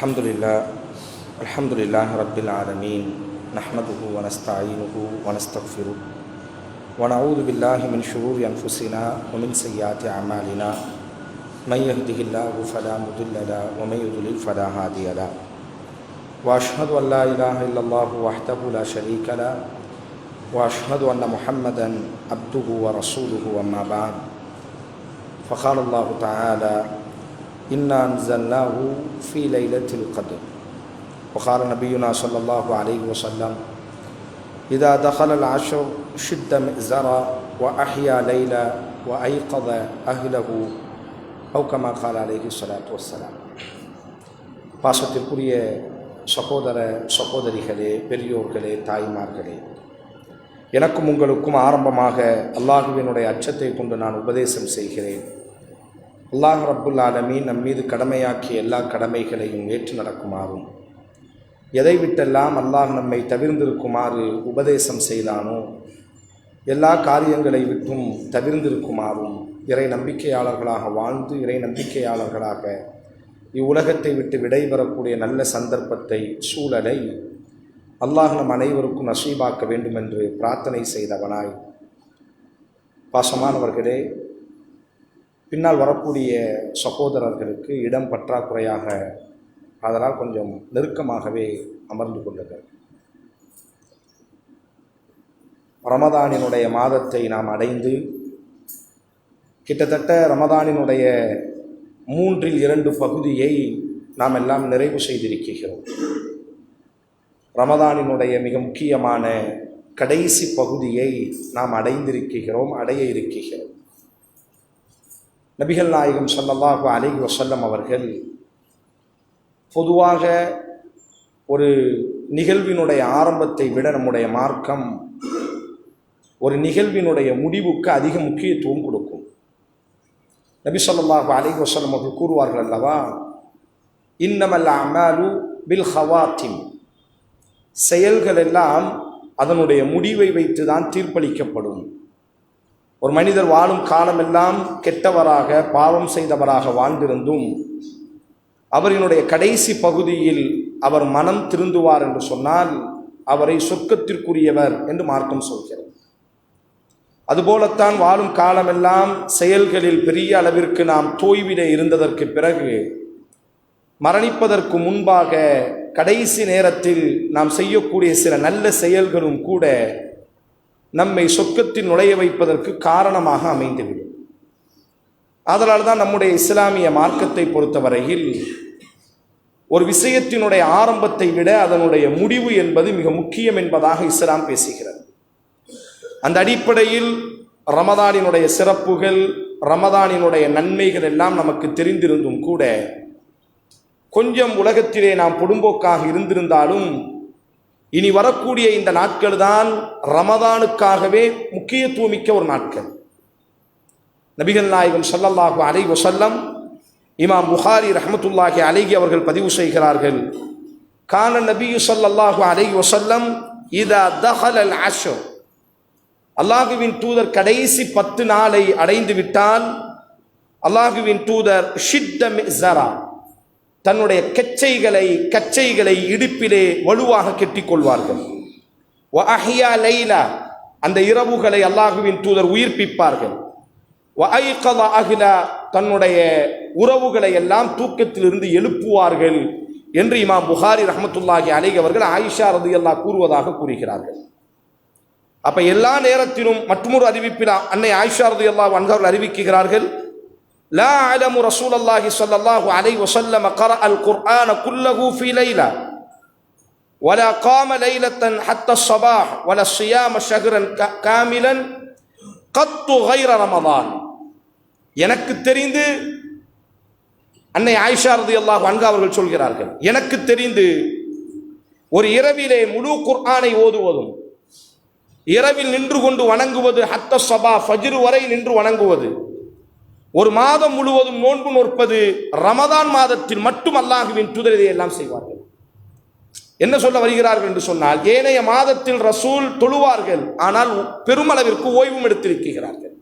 அல்ஹம்துலில்லாஹ் ரப்பில் ஆலமீன் நஹ்மதுஹு வ நஸ்தஈனுஹு வ நஸ்தக்ஃபிருஹு வ நஊது பில்லாஹி மின் ஷுரூரி அன்ஃபுஸினா வ மின் ஸய்யிஆத்தி அமாலினா மன் யஹ்திஹில்லாஹு ஃபலா முதில்ல லஹு வ மன் யுضلل ஃபலா ஹாதிய லஹு வ அஷ்ஹது அன் லா இலாஹ இல்லல்லாஹு வஹ்தஹு லா ஷரீக லஹு வ அஷ்ஹது அன்ன முஹம்மதன் அப்துஹு வ ரசூலுஹு அம்மா பஅத் ஃபகால அல்லாஹு தஆலா இன்னா அன்ஸல்னாஹு ஃபீ லைலத்தில் கத்ர் وقال نبينا صلى الله عليه وسلم إذا دخل العشر شد مئزرا وأحيا ليلا وأيقظ أهله أو كما قال عليه الصلاة والسلام. பாசத்திற்குரிய சகோதர சகோதரிகளே, பெரியோர்களே, தாய்மார்களே, எனக்கும் உங்களுக்கும் ஆரம்பமாக அல்லாஹுவினுடைய அச்சத்தை கொண்டு நான் உபதேசம் செய்கிறேன். அல்லாஹ் ரப்புல் ஆலமீன் நம் மீது கடமையாக்கிய எல்லா கடமைகளையும் ஏற்று நடக்குமாறும், எதை விட்டெல்லாம் அல்லாஹ் நம்மை தவிர்ந்திருக்குமாறு உபதேசம் செய்தானோ எல்லா காரியங்களை விட்டும் தவிர்ந்திருக்குமாறும், இறை நம்பிக்கையாளர்களாக வாழ்ந்து இறை நம்பிக்கையாளர்களாக இவ்வுலகத்தை விட்டு விடைபெறக்கூடிய நல்ல சந்தர்ப்பத்தை, சூழலை அல்லாஹ் நம் அனைவருக்கும் நசீபாக்க வேண்டும் என்று பிரார்த்தனை செய்தவனாய், பாசமானவர்களே, பின்னால் வரக்கூடிய சகோதரர்களுக்கு இடம் பற்றாக்குறையாக, அதனால் கொஞ்சம் நெருக்கமாகவே அமர்ந்து கொள்ளுங்கள். ரமதானினுடைய மாதத்தை நாம் அடைந்து கிட்டத்தட்ட ரமதானினுடைய 2/3 பகுதியை நாம் எல்லாம் நிறைவு செய்திருக்கிறோம். ரமதானினுடைய மிக முக்கியமான கடைசி பகுதியை நாம் அடைய இருக்கிறோம். நபிகள் நாயகம் ஸல்லல்லாஹு அலைஹி வஸல்லம் அவர்கள் பொதுவாக ஒரு நிகழ்வினுடைய ஆரம்பத்தை விட நம்முடைய மார்க்கம் ஒரு நிகழ்வினுடைய முடிவுக்கு அதிக முக்கியத்துவம் கொடுக்கும். நபி ஸல்லல்லாஹு அலைஹி வஸல்லம் அவர்கள் கூறுவார்கள் அல்லவா, இன்னமல் அமாலு பில் ஹவாத்திம், செயல்கள் எல்லாம் அதனுடைய முடிவை வைத்து தான் தீர்ப்பளிக்கப்படும். ஒரு மனிதர் வாழும் காலமெல்லாம் கெட்டவராக, பாவம் செய்தவராக வாழ்ந்திருந்தும் அவரினுடைய கடைசி பகுதியில் அவர் மனம் திருந்துவார் என்று சொன்னால் அவரை சொர்க்கத்திற்குரியவர் என்று மார்க்கம் சொல்கிறது. அதுபோலத்தான் வாழும் காலமெல்லாம் செயல்களில் பெரிய அளவிற்கு நாம் தோய்விட இருந்ததற்கு பிறகு மரணிப்பதற்கு முன்பாக கடைசி நேரத்தில் நாம் செய்யக்கூடிய சில நல்ல செயல்களும் கூட நம்மை சொர்க்கத்தில் நுழைய வைப்பதற்கு காரணமாக அமைந்துவிடும். அதனால் தான் நம்முடைய இஸ்லாமிய மார்க்கத்தை பொறுத்தவரையில் ஒரு விஷயத்தினுடைய ஆரம்பத்தை விட அதனுடைய முடிவு என்பது மிக முக்கியம் என்பதாக இஸ்லாம் பேசுகிறது. அந்த அடிப்படையில் ரமதானினுடைய சிறப்புகள், ரமதானினுடைய நன்மைகள் எல்லாம் நமக்கு தெரிந்திருந்தும் கூட கொஞ்சம் உலகத்திலே நாம் பொடும்போக்காக இருந்திருந்தாலும் இனி வரக்கூடிய இந்த நாட்கள் தான் ரமதானுக்காகவே முக்கியத்துவமிக்க ஒரு நாட்கள். நபிகள் நாயகம் ஸல்லல்லாஹு அலைஹி வஸல்லம், இமாம் புகாரி ரஹ்மத்துல்லாஹி அலைஹி அவர்கள் பதிவு செய்கிறார்கள், கான நபியு ஸல்லல்லாஹு அலைஹி வஸல்லம் இதா தஹலல் அஷ்ர், அல்லாஹுவின் தூதர் கடைசி 10 நாளை அடைந்து விட்டால் அல்லாஹுவின் தூதர் ஷித்த மிஸரா, தன்னுடைய கச்சைகளை இடுப்பிலே வலுவாக கெட்டிக்கொள்வார்கள். வ அஹ்யா லைலா, அந்த இரவுகளை அல்லாஹுவின் தூதர் உயிர்ப்பிப்பார்கள். வ ஐகத அஹ்லா, தன்னுடைய உறவுகளை எல்லாம் தூக்கத்திலிருந்து எழுப்புவார்கள் என்று இமாம் புகாரி ரஹ்மத்துல்லாஹி அலைஹி அவர்கள் ஆயிஷா ரலியல்லாஹு கூறுவதாக கூறுகிறார்கள். அப்ப எல்லா நேரத்திலும் மற்றொரு அறிவிப்பில் அன்னை ஆயிஷா ரலியல்லாஹு அன்ஹா அவர்கள் அறிவிக்கிறார்கள், லா அலமு ரசூலல்லாஹி ஸல்லல்லாஹு அலைஹி வஸல்லம் கரஅல் குர்ஆன குல்லஹு ஃபீ லைலா வலா காம லைலத்தன் ஹத்தா ஸபாஹ் வலா ஸியாம ஷஹ்ரன் காமிலன் கத்து கைர ரமதான். எனக்கு தெரிந்து, அன்னை ஆயிஷா ரலியல்லாஹு அன்ஹா அவர்கள் சொல்கிறார்கள், எனக்கு தெரிந்து ஒரு இரவிலே முழு குர்ஆனை ஓதுவதும், இரவில் நின்று கொண்டு வணங்குவது, ஹத்த ஸபா ஃபஜ்ர் வரை நின்று வணங்குவது, ஒரு மாதம் முழுவதும் நோன்பு நோற்பது, ரமதான் மாதத்தில் மட்டும் அல்லாஹுவின் தூதர் இதையெல்லாம் செய்வார்கள். என்ன சொல்ல வருகிறார்கள் என்று சொன்னால், ஏனைய மாதத்தில் ரசூல் தொழுவார்கள், ஆனால் பெருமளவிற்கு ஓய்வும் எடுத்திருக்கிறார்கள்.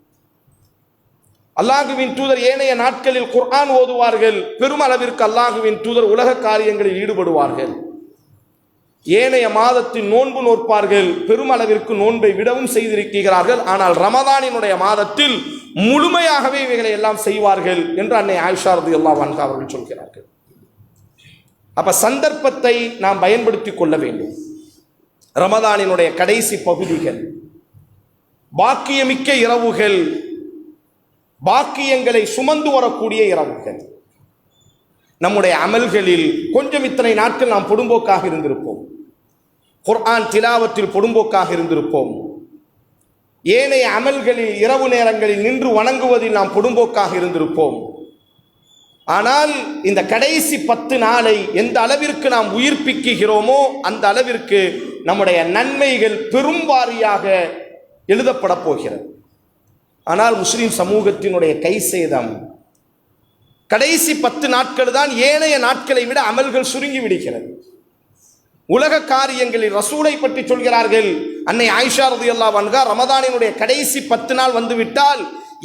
அல்லாஹுவின் தூதர் ஏனைய நாட்களில் குர்ஆன் ஓதுவார்கள். பெருமளவிற்கு அல்லாஹுவின் தூதர் உலக காரியங்களில் ஈடுபடுவார்கள். ஏனைய மாதத்தில் நோன்பு நோற்பார்கள். பெருமளவிற்கு நோன்பை விடவும் செய்திருக்கிறார்கள். ஆனால் ரமதானினுடைய மாதத்தில் முழுமையாகவே இவைகளை எல்லாம் செய்வார்கள் என்று அன்னை ஆயிஷா ரலியல்லாஹு அன்ஹா அவர்கள் சொல்கிறார்கள். அப்ப சந்தர்ப்பத்தை நாம் பயன்படுத்திக் கொள்ள வேண்டும். ரமதானினுடைய கடைசி பகுதிகள், பாக்கியமிக்க இரவுகள், பாக்கியங்களை சுமந்து வரக்கூடிய இரவுகள். நம்முடைய அமல்களில் கொஞ்சம் இத்தனை நாட்கள் நாம் பொடும்போக்காக இருந்திருப்போம். குர்ஆன் திலாவத்தில் பொடும்போக்காக இருந்திருப்போம். ஏனைய அமல்களில் இரவு நேரங்களில் நின்று வணங்குவதில் நாம் பொடும்போக்காக இருந்திருப்போம். ஆனால் இந்த கடைசி 10 நாளை எந்த அளவிற்கு நாம் உயிர்ப்பிக்கிறோமோ அந்த அளவிற்கு நம்முடைய நன்மைகள் பெரும்பாரியாக எழுதப்பட போகிறது. ஆனால் முஸ்லிம் சமூகத்தினுடைய கை சேதம், கடைசி 10 நாட்கள் தான் ஏனைய நாட்களை விட அமல்கள் சுருங்கி விடுகிறது. உலக காரியங்களில் ரசூலை பற்றி சொல்கிறார்கள். அன்னை ஆயிஷா ரலியல்லாஹு அன்ஹா ரமதானினுடைய கடைசி 10 நாள் வந்துவிட்டால்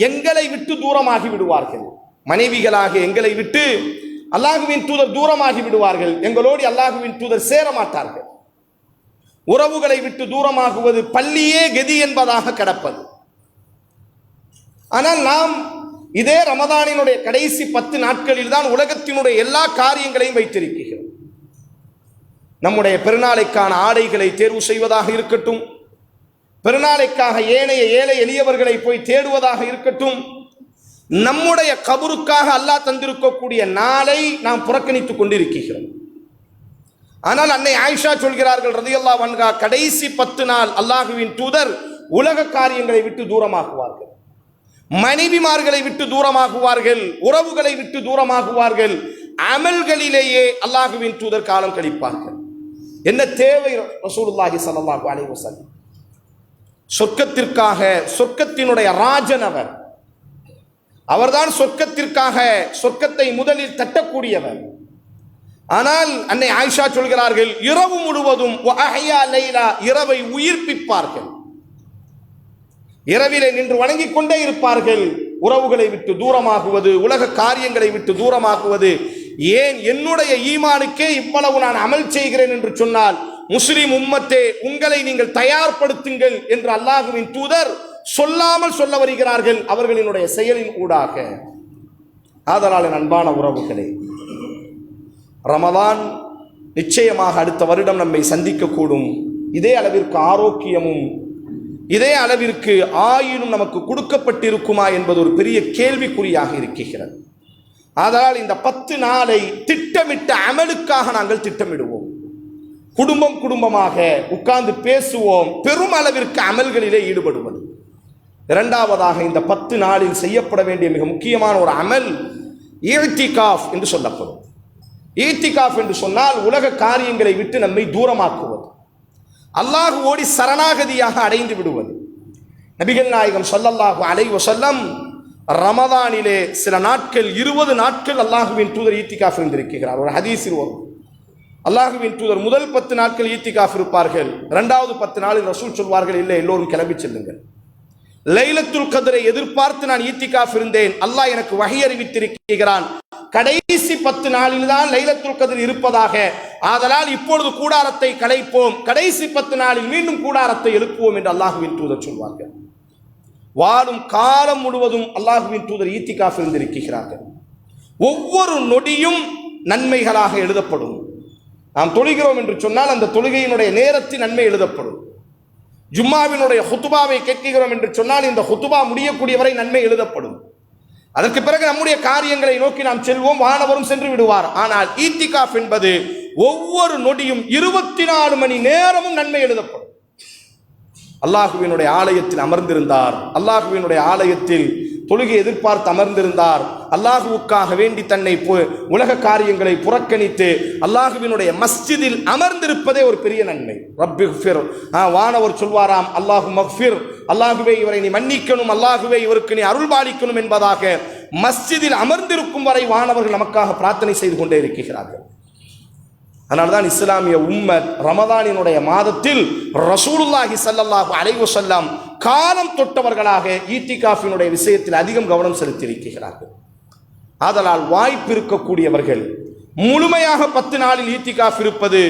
எங்களை விட்டு தூரமாகி விடுவார்கள். மனைவிகளாக எங்களை விட்டு அல்லாஹுவின் தூதர் தூரமாகி விடுவார்கள். எங்களோடு அல்லாஹுவின் தூதர் சேர மாட்டார்கள். உறவுகளை விட்டு தூரமாகுவது பள்ளியே கதி என்பதாக கிடப்பது. ஆனால் நாம் இதே ரமதானினுடைய கடைசி 10 நாட்களில் தான் உலகத்தினுடைய எல்லா காரியங்களையும் வைத்திருக்கிறோம். நம்முடைய பெருநாளைக்கான ஆடைகளை தேர்வு செய்வதாக இருக்கட்டும், பெருநாளைக்காக ஏனைய ஏழை எளியவர்களை போய் தேடுவதாக இருக்கட்டும், நம்முடைய கபருக்காக அல்லாஹ் தந்திருக்கக்கூடிய நாளை நாம் புறக்கணித்துக் கொண்டிருக்கிறோம். ஆனால் அன்னை ஆயிஷா சொல்கிறார்கள் ரலியல்லாஹு அன்ஹா, கடைசி 10 நாள் அல்லாஹுவின் தூதர் உலக காரியங்களை விட்டு தூரமாகுவார்கள், மனைவிமார்களை விட்டு தூரமாகுவார்கள், உறவுகளை விட்டு தூரமாகுவார்கள், அமல்களிலேயே அல்லாஹுவின் தூதர் காலம் கழிப்பார்கள். என்ன தேவை ரசூலுல்லாஹி ஸல்லல்லாஹு அலைஹி வஸல்லம்? சொர்க்கத்திற்காக, சொர்க்கத்தினுடைய ராஜன் அவர், அவர்தான் சொர்க்கத்திற்காக சொர்க்கத்தை முதலில் தட்டக்கூடியவர். ஆனால் அன்னை ஆயிஷா சொல்கிறார்கள், இரவு முழுவதும் இரவை உயிர்ப்பிப்பார்கள், இரவிலே நின்று வணங்கிக் கொண்டே இருப்பார்கள். உறவுகளை விட்டு தூரமாகுவது, உலக காரியங்களை விட்டு தூரமாகுவது, ஏன் என்னுடைய ஈமானுக்கே இவ்வளவு நான் அமல் செய்கிறேன் என்று சொன்னால், முஸ்லிம் உம்மத்தே உங்களை நீங்கள் தயார்படுத்துங்கள் என்று அல்லாஹுவின் தூதர் சொல்லாமல் சொல்ல வருகிறார்கள் அவர்களினுடைய செயலின் ஊடாக. ஆதலால் அன்பான உறவுகளே, ரமதான் நிச்சயமாக அடுத்த வருடம் நம்மை சந்திக்கக்கூடும். இதே அளவிற்கு ஆரோக்கியமும் இதே அளவிற்கு ஆயுளும் நமக்கு கொடுக்கப்பட்டிருக்குமா என்பது ஒரு பெரிய கேள்விக்குறியாக இருக்கிறது. ஆதலால் இந்த 10 நாளை திட்டமிட்ட அமலுக்காக நாங்கள் திட்டமிடுவோம். குடும்பம் குடும்பமாக உட்கார்ந்து பேசுவோம். பெரும் அளவிற்கு அமல்களிலே ஈடுபடுவது. இரண்டாவதாக இந்த 10 நாளில் செய்யப்பட வேண்டிய மிக முக்கியமான ஒரு அமல் இஅ்திகாஃப் என்று சொல்லப்படும். இஅ்திகாஃப் என்று சொன்னால் உலக காரியங்களை விட்டு நம்மை தூரமாக்குவது, அல்லாஹ்வோடு சரணாகதியாக அடைந்து விடுவது. நபிகள் நாயகம் ஸல்லல்லாஹு அலைஹி வஸல்லம் ரமதானிலே சில நாட்கள் 20 நாட்கள் அல்லாஹுவின் தூதர் இஅ்திகாஃப் இருந்திருக்கிறார். ஒரு ஹதீஸில் வரும், அல்லாஹுவின் தூதர் முதல் 10 நாட்கள் இஅ்திகாஃப் இருப்பார்கள். இரண்டாவது 10 நாளில் ரசூல் சொல்வார்கள், இல்லை எல்லோரும் கிளம்பி செல்லுங்கள். லைலத்துல் கத்ரை எதிர்பார்த்து நான் இஅ்திகாஃப் இருந்தேன், அல்லாஹ் எனக்கு வஹி அறிவித்திருக்கிறான், கடைசி 10 நாளில் தான் லைலத்துல் கத்ர் இருப்பதாக. ஆதலால் இப்பொழுது கூடாரத்தை கலைப்போம், கடைசி 10 நாளில் மீண்டும் கூடாரத்தை எழுப்புவோம் என்று அல்லாஹுவின் தூதர் சொல்வார்கள். வாழும் காலம் முழுவதும் அல்லாஹுவின் தூதர் இஅ்திகாஃப் இருந்திருக்கிறார்கள். ஒவ்வொரு நொடியும் நன்மைகளாக எழுதப்படும். நாம் தொழுகிறோம் என்று சொன்னால் அந்த தொழுகையினுடைய நேரத்தில் நன்மை எழுதப்படும். ஜும்மாவினுடைய ஹுத்துபாவை கேட்கிறோம் என்று சொன்னால் இந்த ஹுத்துபா முடியக்கூடிய வரை நன்மை எழுதப்படும். அதற்கு பிறகு நம்முடைய காரியங்களை நோக்கி நாம் செல்வோம், வானவரும் சென்று விடுவார். ஆனால் இஅ்திகாஃப் என்பது ஒவ்வொரு நொடியும் 24 மணி நேரமும் நன்மை எழுதப்படும். அல்லாஹுவினுடைய ஆலயத்தில் அமர்ந்திருந்தார், அல்லாஹுவினுடைய ஆலயத்தில் தொழுகை எதிர்பார்த்து அமர்ந்திருந்தார், அல்லாஹுவுக்காக வேண்டி தன்னை உலக காரியங்களை புறக்கணித்து அல்லாஹுவினுடைய மஸ்ஜிதில் அமர்ந்திருப்பதே ஒரு பெரிய நன்மை. ரப்பிஃபிர், வானவர் சொல்வாராம், அல்லாஹு மக்ஃபிர், அல்லாஹுவே இவரை நீ மன்னிக்கணும், அல்லாஹுவே இவருக்கு நீ அருள்பாலிக்கணும் என்பதாக மஸ்ஜிதில் அமர்ந்திருக்கும் வரை வானவர்கள் நமக்காக பிரார்த்தனை செய்து கொண்டே இருக்கிறார்கள். அதனால்தான் இஸ்லாமிய உம்மத் ரமதானினுடைய மாதத்தில் ரசூலுல்லாஹி ஸல்லல்லாஹு அலைஹி வஸல்லம் காலம் தொட்டவர்களாக ஈத்திகாஃபினுடைய விஷயத்தில் அதிகம் கவனம் செலுத்தியிருக்கிறார்கள். ஆதலால் வாய்ப்பு இருக்கக்கூடியவர்கள் முழுமையாக 10 நாளில் ஈத்திகாஃப் இருப்பது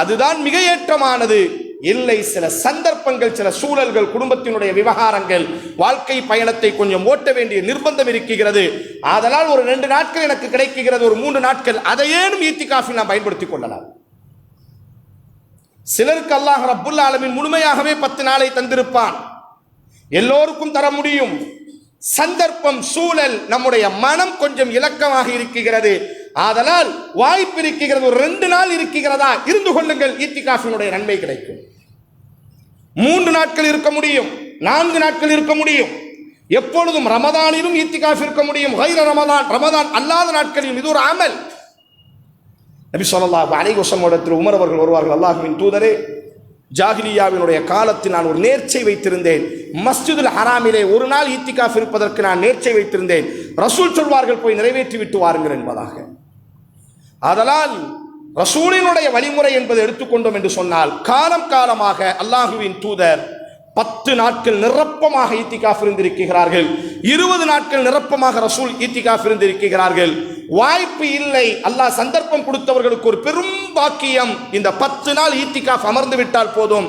அதுதான் மிக ஏற்றமானது. இல்லை, சில சந்தர்ப்பங்கள், சில சூழல்கள், குடும்பத்தினுடைய விவகாரங்கள், வாழ்க்கை பயணத்தை கொஞ்சம் ஓட்ட வேண்டிய நிர்பந்தம் இருக்கிறது. ஆதலால் ஒரு 2 நாட்கள் எனக்கு கிடைக்கிறது, ஒரு 3 நாட்கள், அதையேனும் ஈத்திகாஃபில் நாம் பயன்படுத்திக் கொள்ளலாம். சிலருக்கு அல்லாஹ் ரப்புல் ஆலமீன் முழுமையாகவே 10 நாளை தந்திருப்பான். எல்லோருக்கும் தர முடியும். சந்தர்ப்பம், சூழல், நம்முடைய மனம் கொஞ்சம் இலக்கமாக இருக்கிறது. ஆதலால் வாய்ப்பு இருக்கிறது, ஒரு 2 நாள் இருக்கிறதா, இருந்து கொள்ளுங்கள், ஈத்திகாஃபினுடைய நன்மை கிடைக்கும். 3 நாட்கள் இருக்க முடியும், 4 நாட்கள் இருக்க முடியும். எப்பொழுதும் ரமதானிலும் ஈத்திகாஃப் இருக்க முடியும். கைர ரமதான், ரமதான் அல்லாத நாட்களிலும் இது ஒரு அமல். நபி ஸல்லல்லாஹு அலைஹி வஸல்லம் உமர் அவர்கள் வருவார்கள், அல்லாஹ்வின் தூதரே, ஜாஹிலியாவினுடைய காலத்தில் நான் ஒரு நேர்ச்சை வைத்திருந்தேன். மஸ்ஜிதுல் ஹராமிலே ஒரு நாள் ஈத்திகாஃப் இருப்பதற்கு நான் நேர்ச்சை வைத்திருந்தேன். ரசூல் சொல்வார்கள், போய் நிறைவேற்றி விட்டு வாருங்கள் என்பதாக. ஆதலால் ரசூலினுடைய வழிமுறை என்பதை எடுத்துக்கொண்டோம் என்று சொன்னால், காலம் காலமாக அல்லாஹுவின் தூதர் 10 நாட்கள் நிரப்பமாக ஈத்திகாஃப் இருந்திருக்கிறார்கள். 20 நாட்கள் நிரப்பமாக ரசூல் ஈத்திகாஃப் இருந்திருக்கிறார்கள். வாய்ப்பு இல்லை, அல்லாஹ் சந்தர்ப்பம் கொடுத்தவர்களுக்கு ஒரு பெரும் பாக்கியம். இந்த 10 நாள் ஈத்திகாஃப் அமர்ந்து விட்டால் போதும்,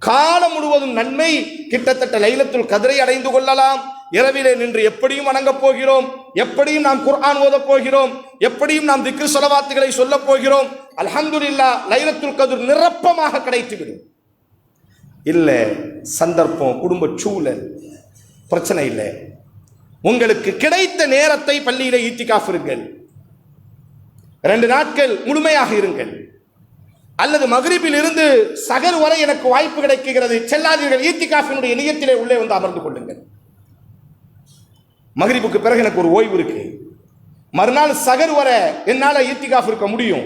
காலம் முழுவதும் நன்மை. கிட்டத்தட்ட லைலத்துல் கத்ரை அடைந்து கொள்ளலாம். இரவிலே நின்று எப்படியும் வணங்கப் போகிறோம், எப்படியும் நாம் குர்ஆன் ஓதப் போகிறோம், எப்படியும் நாம் திக்ர் ஸலவாத்துகளை சொல்லப் போகிறோம். அல்ஹம்துலில்லாஹ், லைலத்துல் கத்ர் நிரப்பமாக கிடைத்துவிடும். இல்லை, சந்தர்ப்பம், குடும்ப சூழல், பிரச்சனை இல்லை. உங்களுக்கு கிடைத்த நேரத்தை பள்ளியிலே ஈத்திகாஃப் இருங்கள். 2 நாட்கள் முழுமையாக இருங்கள். அல்லது மக்ரிபில் இருந்து சகர் வரை எனக்கு வாய்ப்பு கிடைக்கிறது, செல்லாதீர்கள். ஈத்திகாஃபினுடைய நியத்திலே உள்ளே வந்து அமர்ந்து கொள்ளுங்கள். மக்ரிபுக்கு பிறகு எனக்கு ஒரு ஓய்வு இருக்கு, மறுநாள் சகர் வரை என்னால் ஈத்திகாஃப் இருக்க முடியும்.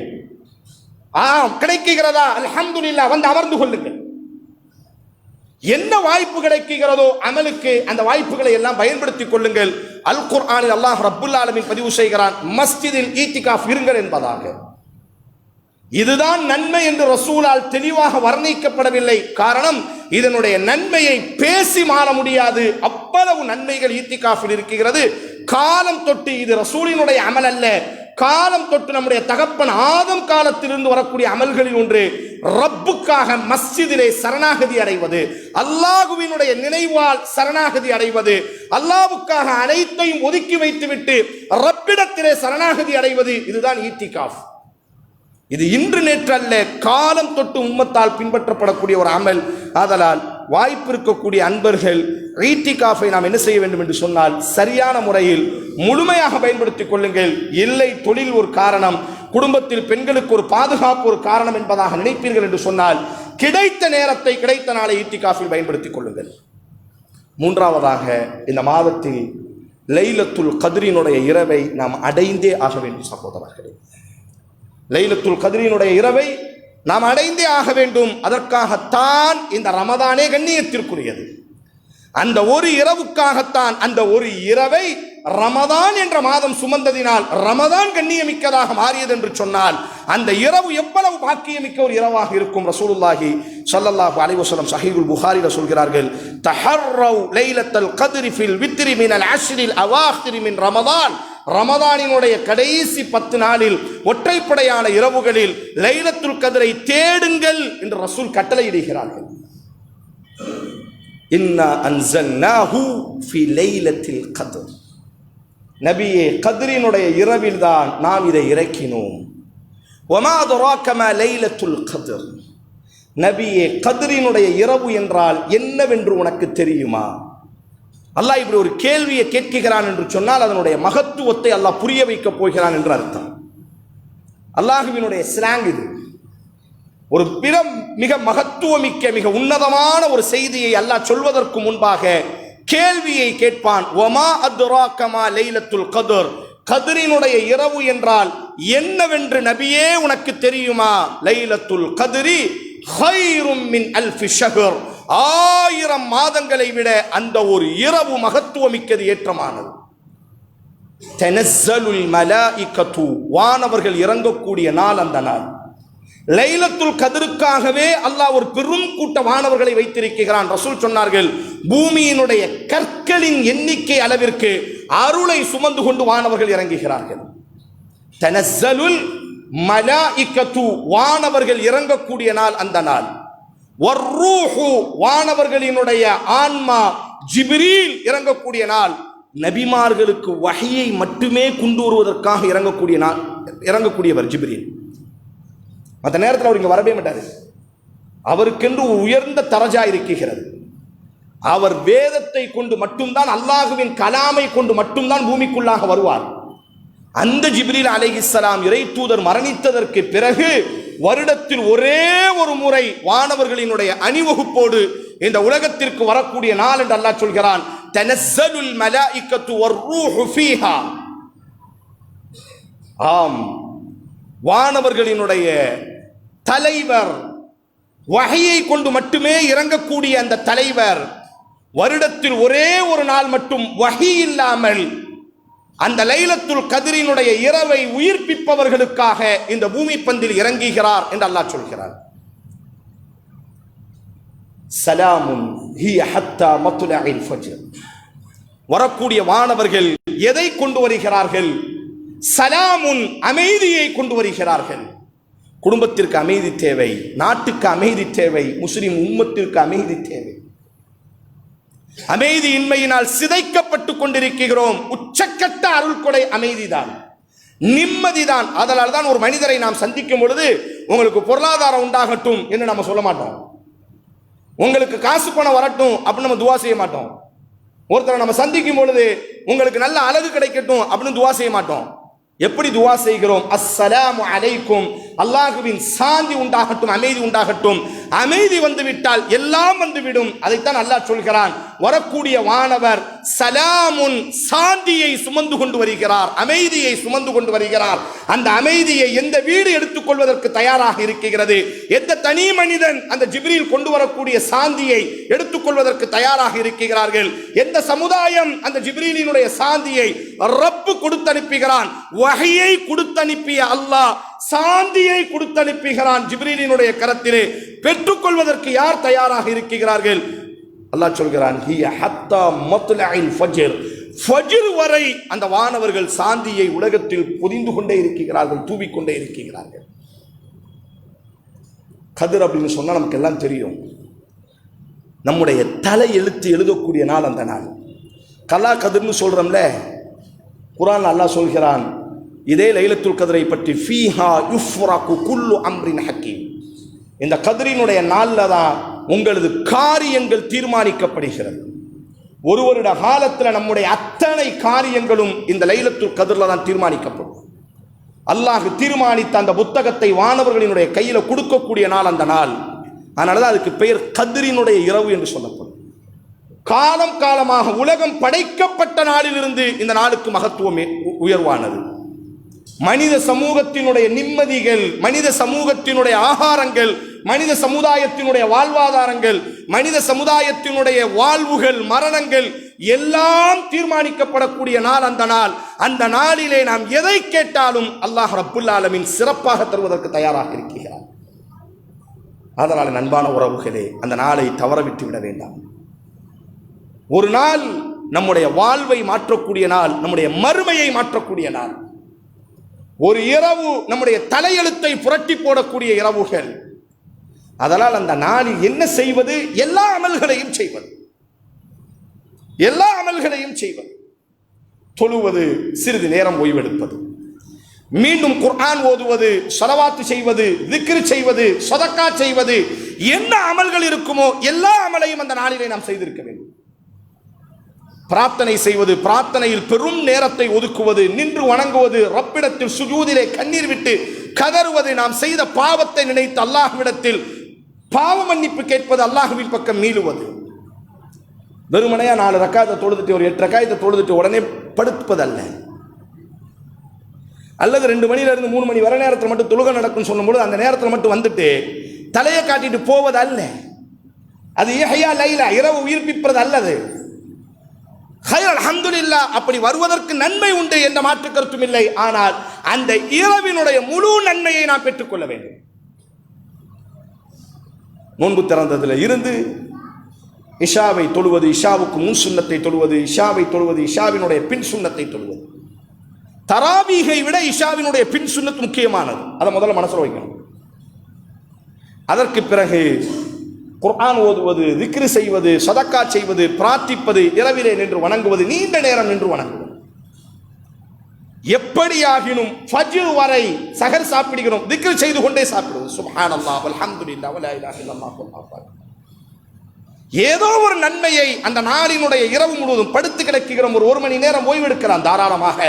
கிடைக்கிறதா? அல்ஹம்துலில்லாஹ், வந்து அமர்ந்து கொள்ளுங்கள். என்ன வாய்ப்பு கிடைக்கிறதோ அமலுக்கு அந்த வாய்ப்புகளை எல்லாம் பயன்படுத்திக் கொள்ளுங்கள். அல் குர்ஆனில் அல்லாஹ் ரப்புல் ஆலமீன் பதிவு செய்கிறான், மஸ்ஜிதில் ஈத்திகாஃப் இருங்கள் என்பதாக. இதுதான் நன்மை என்று ரசூலால் தெளிவாக வர்ணிக்கப்படவில்லை. காரணம், இதனுடைய நன்மையை பேசி மாற முடியாது. அவ்வளவு நன்மைகள் ஈத்திகாஃபில் இருக்கிறது. காலம் தொட்டு, இது ரசூலினுடைய அமல் அல்ல, காலம் தொட்டு நம்முடைய தகப்பன் ஆதம் காலத்திலிருந்து வரக்கூடிய அமல்களில் ஒன்று. ரப்புக்காக மஸ்ஜிதிலே சரணாகதி அடைவது, அல்லாஹுவினுடைய நினைவால் சரணாகதி அடைவது, அல்லாஹ்வுக்காக அனைத்தையும் ஒதுக்கி வைத்துவிட்டு ரப்பிடத்திலே சரணாகதி அடைவது, இதுதான் ஈத்திகாஃப். இது இன்று நேற்று அல்ல, காலம் தொட்டு உம்மத்தால் பின்பற்றப்படக்கூடிய ஒரு அமல். ஆதலால் வாய்ப்பு இருக்கக்கூடிய அன்பர்கள் ஈத்திகாஃபை நாம் என்ன செய்ய வேண்டும் என்று சொன்னால், சரியான முறையில் முழுமையாக பயன்படுத்திக் கொள்ளுங்கள். இல்லை, தொழில் ஒரு காரணம், குடும்பத்தில் பெண்களுக்கு ஒரு பாதுகாப்பு ஒரு காரணம் என்பதாக நினைப்பீர்கள் என்று சொன்னால், கிடைத்த நேரத்தை, கிடைத்த நாளை ஈத்திகாஃபில் பயன்படுத்திக் கொள்ளுங்கள். 3ஆவதாக, இந்த மாதத்தில் லைலத்துல் கத்ரினுடைய இரவை நாம் அடைந்தே ஆக வேண்டும் சகோதரர்களே. லைலத்துல் கத்ரினுடைய இரவை நாம் அடைந்தே ஆக வேண்டும். அதற்காகத்தான் இந்த ரமதானே கண்ணியத்திற்குரியது. அந்த ஒரு இரவுக்காகத்தான், அந்த ஒரு இரவை ரமதான் என்ற மாதம் சுமந்ததினால் ரமதான் கண்ணியமிக்கதாக மாறியது என்று சொன்னால், அந்த இரவு எவ்வளவு பாக்கியமிக்க ஒரு இரவாக இருக்கும். ரசூலுல்லாஹி ஸல்லல்லாஹு அலைஹி வஸல்லம் ஸஹீஹுல் புகாரில சொல்கிறார்கள், தஹர்ரவ் லைலத்துல் கத்ரி ஃபில் வித்ரி மினல் அஷ்ரில் அவாஹிர் மின் ரமதான். ரமதானினுடைய கடைசி 10 நாளில், ஒற்றைப்படையான இரவுகளில் லைலத்துல் கத்ரை தேடுங்கள் என்று ரசூல் கட்டளையிடுகிறார்கள். இன்னா அன்ஸல்னாஹு ஃபீ லைலத்தில் கத்ர். நபியே, கத்ரினுடைய இரவில் தான் நாம் இதை இறக்கினோம். வமா அதராக மா லைலத்துல் கத்ர். நபியே, கத்ரினுடைய இரவு என்றால் என்னவென்று உனக்கு தெரியுமா? அல்லாஹ் இப்படி ஒரு கேள்வியை கேட்கிறான் என்று சொன்னால், அதனுடைய மகத்துவத்தை அல்லாஹ் புரிய வைக்கப் போகிறான் என்று அர்த்தம். அல்லாஹுவினுடைய ஸ்லாங் இது. ஒரு மிக மகத்துவமிக்க, மிக உன்னதமான ஒரு செய்தியை அல்லாஹ் சொல்வதற்கு முன்பாக கேள்வியை கேட்பான். வமா அத்ராக மா லைலத்துல் கத்ர். கத்ரினுடைய இரவு என்றால் என்னவென்று நபியே உனக்கு தெரியுமா? லைலத்துல் கத்ரி கைரும் மின் அல்ஃபி ஷஹர். 1000 மாதங்களை விட அந்த ஒரு இரவு மகத்துவமிக்கது, ஏற்றமானது. தனஸ்ஸலுல் மலாயிகத்து. வானவர்கள் இறங்கக்கூடிய நாள் அந்த நாள். லைலத்துல் கத்ருக்காகவே அல்லாஹ் ஒரு பெரும் கூட்ட வானவர்களை வைத்திருக்கிறான். ரசூல் சொன்னார்கள், பூமியினுடைய கற்களின் எண்ணிக்கை அளவிற்கு அருளை சுமந்து கொண்டு வானவர்கள் இறங்குகிறார்கள். தனஸ்ஸலுல் மலாயிகத்து, வானவர்கள் இறங்கக்கூடிய நாள் அந்த நாள். வர்ரூஹு, வானவர்களினுடைய ஆன்மா ஜிப்ரீல் இறங்கக்கூடிய நாள். நபிமார்களுக்கு வஹியை மட்டுமே கொண்டு வருவதற்காக இறங்கக்கூடியவர் ஜிப்ரீல். மற்ற நேரத்தில் அவர் இங்கே வரவே மாட்டார். அவருக்கென்று உயர்ந்த தரஜா இருக்கிறது. அவர் வேதத்தை கொண்டு மட்டும்தான், அல்லாஹுவின் கலாமை கொண்டு மட்டும்தான் பூமிக்குள்ளாக வருவார். அந்த ஜிப்ரீல் அலைஹிஸ்ஸலாம் இறை தூதர் மரணித்ததற்கு பிறகு வருடத்தில் ஒரே ஒரு முறை வானவர்களினுடைய அணிவகுப்போடு இந்த உலகத்திற்கு வரக்கூடிய நாள் என்று அல்லாஹ் சொல்கிறான். தனஸ்ஸலுல் மலாயிகத்து வர்ரூஹு ஃபீஹா. ஆம், வானவர்களினுடைய தலைவர், வஹையை கொண்டு மட்டுமே இறங்கக்கூடிய அந்த தலைவர் வருடத்தில் ஒரே ஒரு நாள் மட்டும் வஹி இல்லாமல் அந்த லைலத்துல் கத்ரினுடைய இரவை உயிர்ப்பிப்பவர்களுக்காக இந்த பூமி பந்தில் இறங்குகிறார் என்று அல்லாஹ் சொல்கிறார். சலாமுன் ஹிய ஹத்தா மத்லஇல் ஃபஜ்ர். வரக்கூடிய வானவர்கள் எதை கொண்டு வருகிறார்கள்? சலாமுன், அமைதியை கொண்டு வருகிறார்கள். குடும்பத்திற்கு அமைதி தேவை, நாட்டுக்கு அமைதி தேவை, முஸ்லிம் உம்மத்திற்கு அமைதி தேவை. அமைதியின்மையினால் சிதைக்கப்பட்டு கொண்டிருக்கிறோம். உச்சக்கட்ட அருள்கொடை அமைதிதான், நிம்மதிதான். அதனால் தான் ஒரு மனிதரை நாம் சந்திக்கும் பொழுது உங்களுக்கு பொருளாதாரம் உண்டாகட்டும் என்று நம்ம சொல்ல மாட்டோம். உங்களுக்கு காசு பணம் வரட்டும் அப்படின்னு நம்ம துவா செய்ய மாட்டோம். ஒருத்தரை நம்ம சந்திக்கும் பொழுது உங்களுக்கு நல்ல அழகு கிடைக்கட்டும் அப்படின்னு துவா செய்ய மாட்டோம். எப்படி துவா செய்கிறோம்? அஸ்ஸலாமு அலைக்கும், அல்லாஹுவின் சாந்தி உண்டாகட்டும், அமைதி உண்டாகட்டும். அமைதி வந்துவிட்டால் எல்லாம் வந்துவிடும். அதைத்தான் அல்லாஹ் சொல்கிறான். வரக்கூடிய வானவர் சலாமுன், சாந்தியை சுமந்து கொண்டு வருகிறார், அமைதியை சுமந்து கொண்டு வருகிறார். அந்த அமைதியை எந்த வீடு எடுத்துக்கொள்வதற்கு தயாராக இருக்கிறது? எந்த தனி மனிதன் அந்த ஜிப்ரீல் கொண்டு வரக்கூடிய சாந்தியை எடுத்துக்கொள்வதற்கு தயாராக இருக்கிறார்கள்? எந்த சமுதாயம் அந்த ஜிப்ரீலினுடைய சாந்தியை ரப்பு கொடுத்து அனுப்புகிறான்? வஹையை கொடுத்து அனுப்பிய அல்லாஹ் சாந்தியை கொடுத்து அனுப்புகிறான் ஜிப்ரீலினுடைய கரத்திலே. பெற்றுக்கொள்வதற்கு யார் தயாராக இருக்கிறார்கள்? அல்லாஹ் சொல்கிறான், ஹிய ஹத்தா மத்லஇல் ஃபஜ்ர். ஃபஜ்ர் வரை அந்த வானவர்கள் சாந்தியை உலகத்தில் பொதிந்து கொண்டே இருக்கிறார்கள், தூவிக்கொண்டே இருக்கிறார்கள். கதிர் அப்படின்னு சொன்னா நமக்கு எல்லாம் தெரியும். நம்முடைய தலை எழுத்து எழுதக்கூடிய நாள் அந்த நாள். கலா கதிர்னு சொல்றோம்ல, குர்ஆன்ல அல்லாஹ் சொல்கிறான் இதே லைலத்துல் கத்ரை பற்றி, ஃபீஹா யுஃப்ரகு குல்லு அம்ரின் ஹக்கீம். இந்த கத்ரினுடைய நாள்ல தான் உங்களது காரியங்கள் தீர்மானிக்கப்படுகிறது. ஒரு வருட காலத்தில் நம்முடைய அத்தனை காரியங்களும் இந்த லைலத்துல் கத்ர்ல தான் தீர்மானிக்கப்படும். அல்லாஹ் தீர்மானித்த அந்த புத்தகத்தை வானவர்களினுடைய கையில கொடுக்கக்கூடிய நாள் அந்த நாள். அதனாலதான் அதுக்கு பெயர் கத்ரினுடைய இரவு என்று சொல்லப்படும். காலம் காலமாக உலகம் படைக்கப்பட்ட நாளிலிருந்து இந்த நாளுக்கு மகத்துவம் உயர்வானது. மனித சமூகத்தினுடைய நிம்மதிகள், மனித சமூகத்தினுடைய ஆகாரங்கள், மனித சமுதாயத்தினுடைய வாழ்வாதாரங்கள், மனித சமுதாயத்தினுடைய வாழ்வுகள், மரணங்கள் எல்லாம் தீர்மானிக்கப்படக்கூடிய நாள் அந்த நாள். அந்த நாளிலே நாம் எதை கேட்டாலும் அல்லாஹ் ரப்புல் ஆலமீன் சிறப்பாக தருவதற்கு தயாராக இருக்கிறார். அதனால் அன்பான உறவுகளே, அந்த நாளை தவறவிட்டு விட வேண்டாம். ஒரு நாள் நம்முடைய வாழ்வை மாற்றக்கூடிய நாள், நம்முடைய மறுமையை மாற்றக்கூடிய நாள். ஒரு இரவு நம்முடைய தலையெழுத்தை புரட்டி போடக்கூடிய இரவுகள். அதனால் அந்த நாளில் என்ன செய்வது? எல்லா அமல்களையும் செய்வது, எல்லா அமல்களையும் செய்வது. தொழுவது, சிறிது நேரம் ஓய்வெடுப்பது, மீண்டும் குர்ஆன் ஓதுவது, ஸலவாத்து செய்வது, திக்ர் செய்வது, சதக்கா செய்வது, என்ன அமல்கள் இருக்குமோ எல்லா அமலையும் அந்த நாளிலே நாம் செய்திருக்க வேண்டும். பிரார்த்தனை செய்வது, பிரார்த்தனையில் பெரும் நேரத்தை ஒதுக்குவது, நின்று வணங்குவது, ரப்பிடத்தில் சுஜூதிலே கண்ணீர் விட்டு கதறுவது, நாம் செய்த பாவத்தை நினைத்து அல்லாஹ்விடத்தில் பாவ மன்னிப்பு கேட்பது, அல்லாஹ்வின் பக்கம் மீளுவது. வெறுமனையா 4 ரக்காத்தை தொழுதுட்டு ஒரு 8 ரக்காயத்தை தொழுதுட்டு உடனே படுப்பதல்ல. அல்லது 2 மணில இருந்து 3 மணி வரை நேரத்தில் மட்டும் தொழுகை நடக்கும் சொல்லும்போது அந்த நேரத்தில் மட்டும் வந்துட்டு தலையை காட்டிட்டு போவது அல்ல. அது இஹ்யா லைலா, இரவு உயிர்ப்பிப்பது அல்லது. ஹைர் அல்ஹம்துலில்லாஹ், அப்படி வருவதற்கு நன்மை உண்டு என்ற மாற்று கருத்தும் இல்லை. ஆனால் அந்த இரவினுடைய முழு நன்மையை நாம் பெற்றுக்கொள்ள வேண்டும். நோன்பு திறந்ததில் இருந்து இஷாவை தொழுவது, இஷாவுக்கு முன் சுன்னத்தை தொழுவது, இஷாவை தொழுவது, இஷாவினுடைய பின் சுன்னத்தை தொழுவது. தராவீகை விட இஷாவினுடைய பின் சுன்னத் முக்கியமானது. அதை முதல்ல மனசில் வைக்கணும். அதற்கு பிறகு குர்ஆன் ஓதுவது, திக்ரு செய்வது, சதக்கா செய்வது, பிரார்த்திப்பது, இரவிலே நின்று வணங்குவது, நீண்ட நேரம் நின்று வணங்குவது. எப்படியாகினும் ஃபஜ்ர் வரை சஹர் சாப்பிடுகிறோம், திக்ரு செய்து கொண்டே சாப்பிடுவது. சுப்ஹானல்லாஹ் வல்ஹம்துலில்லாஹ் வலா இலாஹ இல்லல்லாஹ் வல்லாஹு அக்பர். ஏதோ ஒரு நன்மையை அந்த நாளினுடைய இரவு முழுவதும் படுத்து கிடக்கிறோம். ஒரு மணி நேரம் ஓய்வெடுக்கிறான், தாராளமாக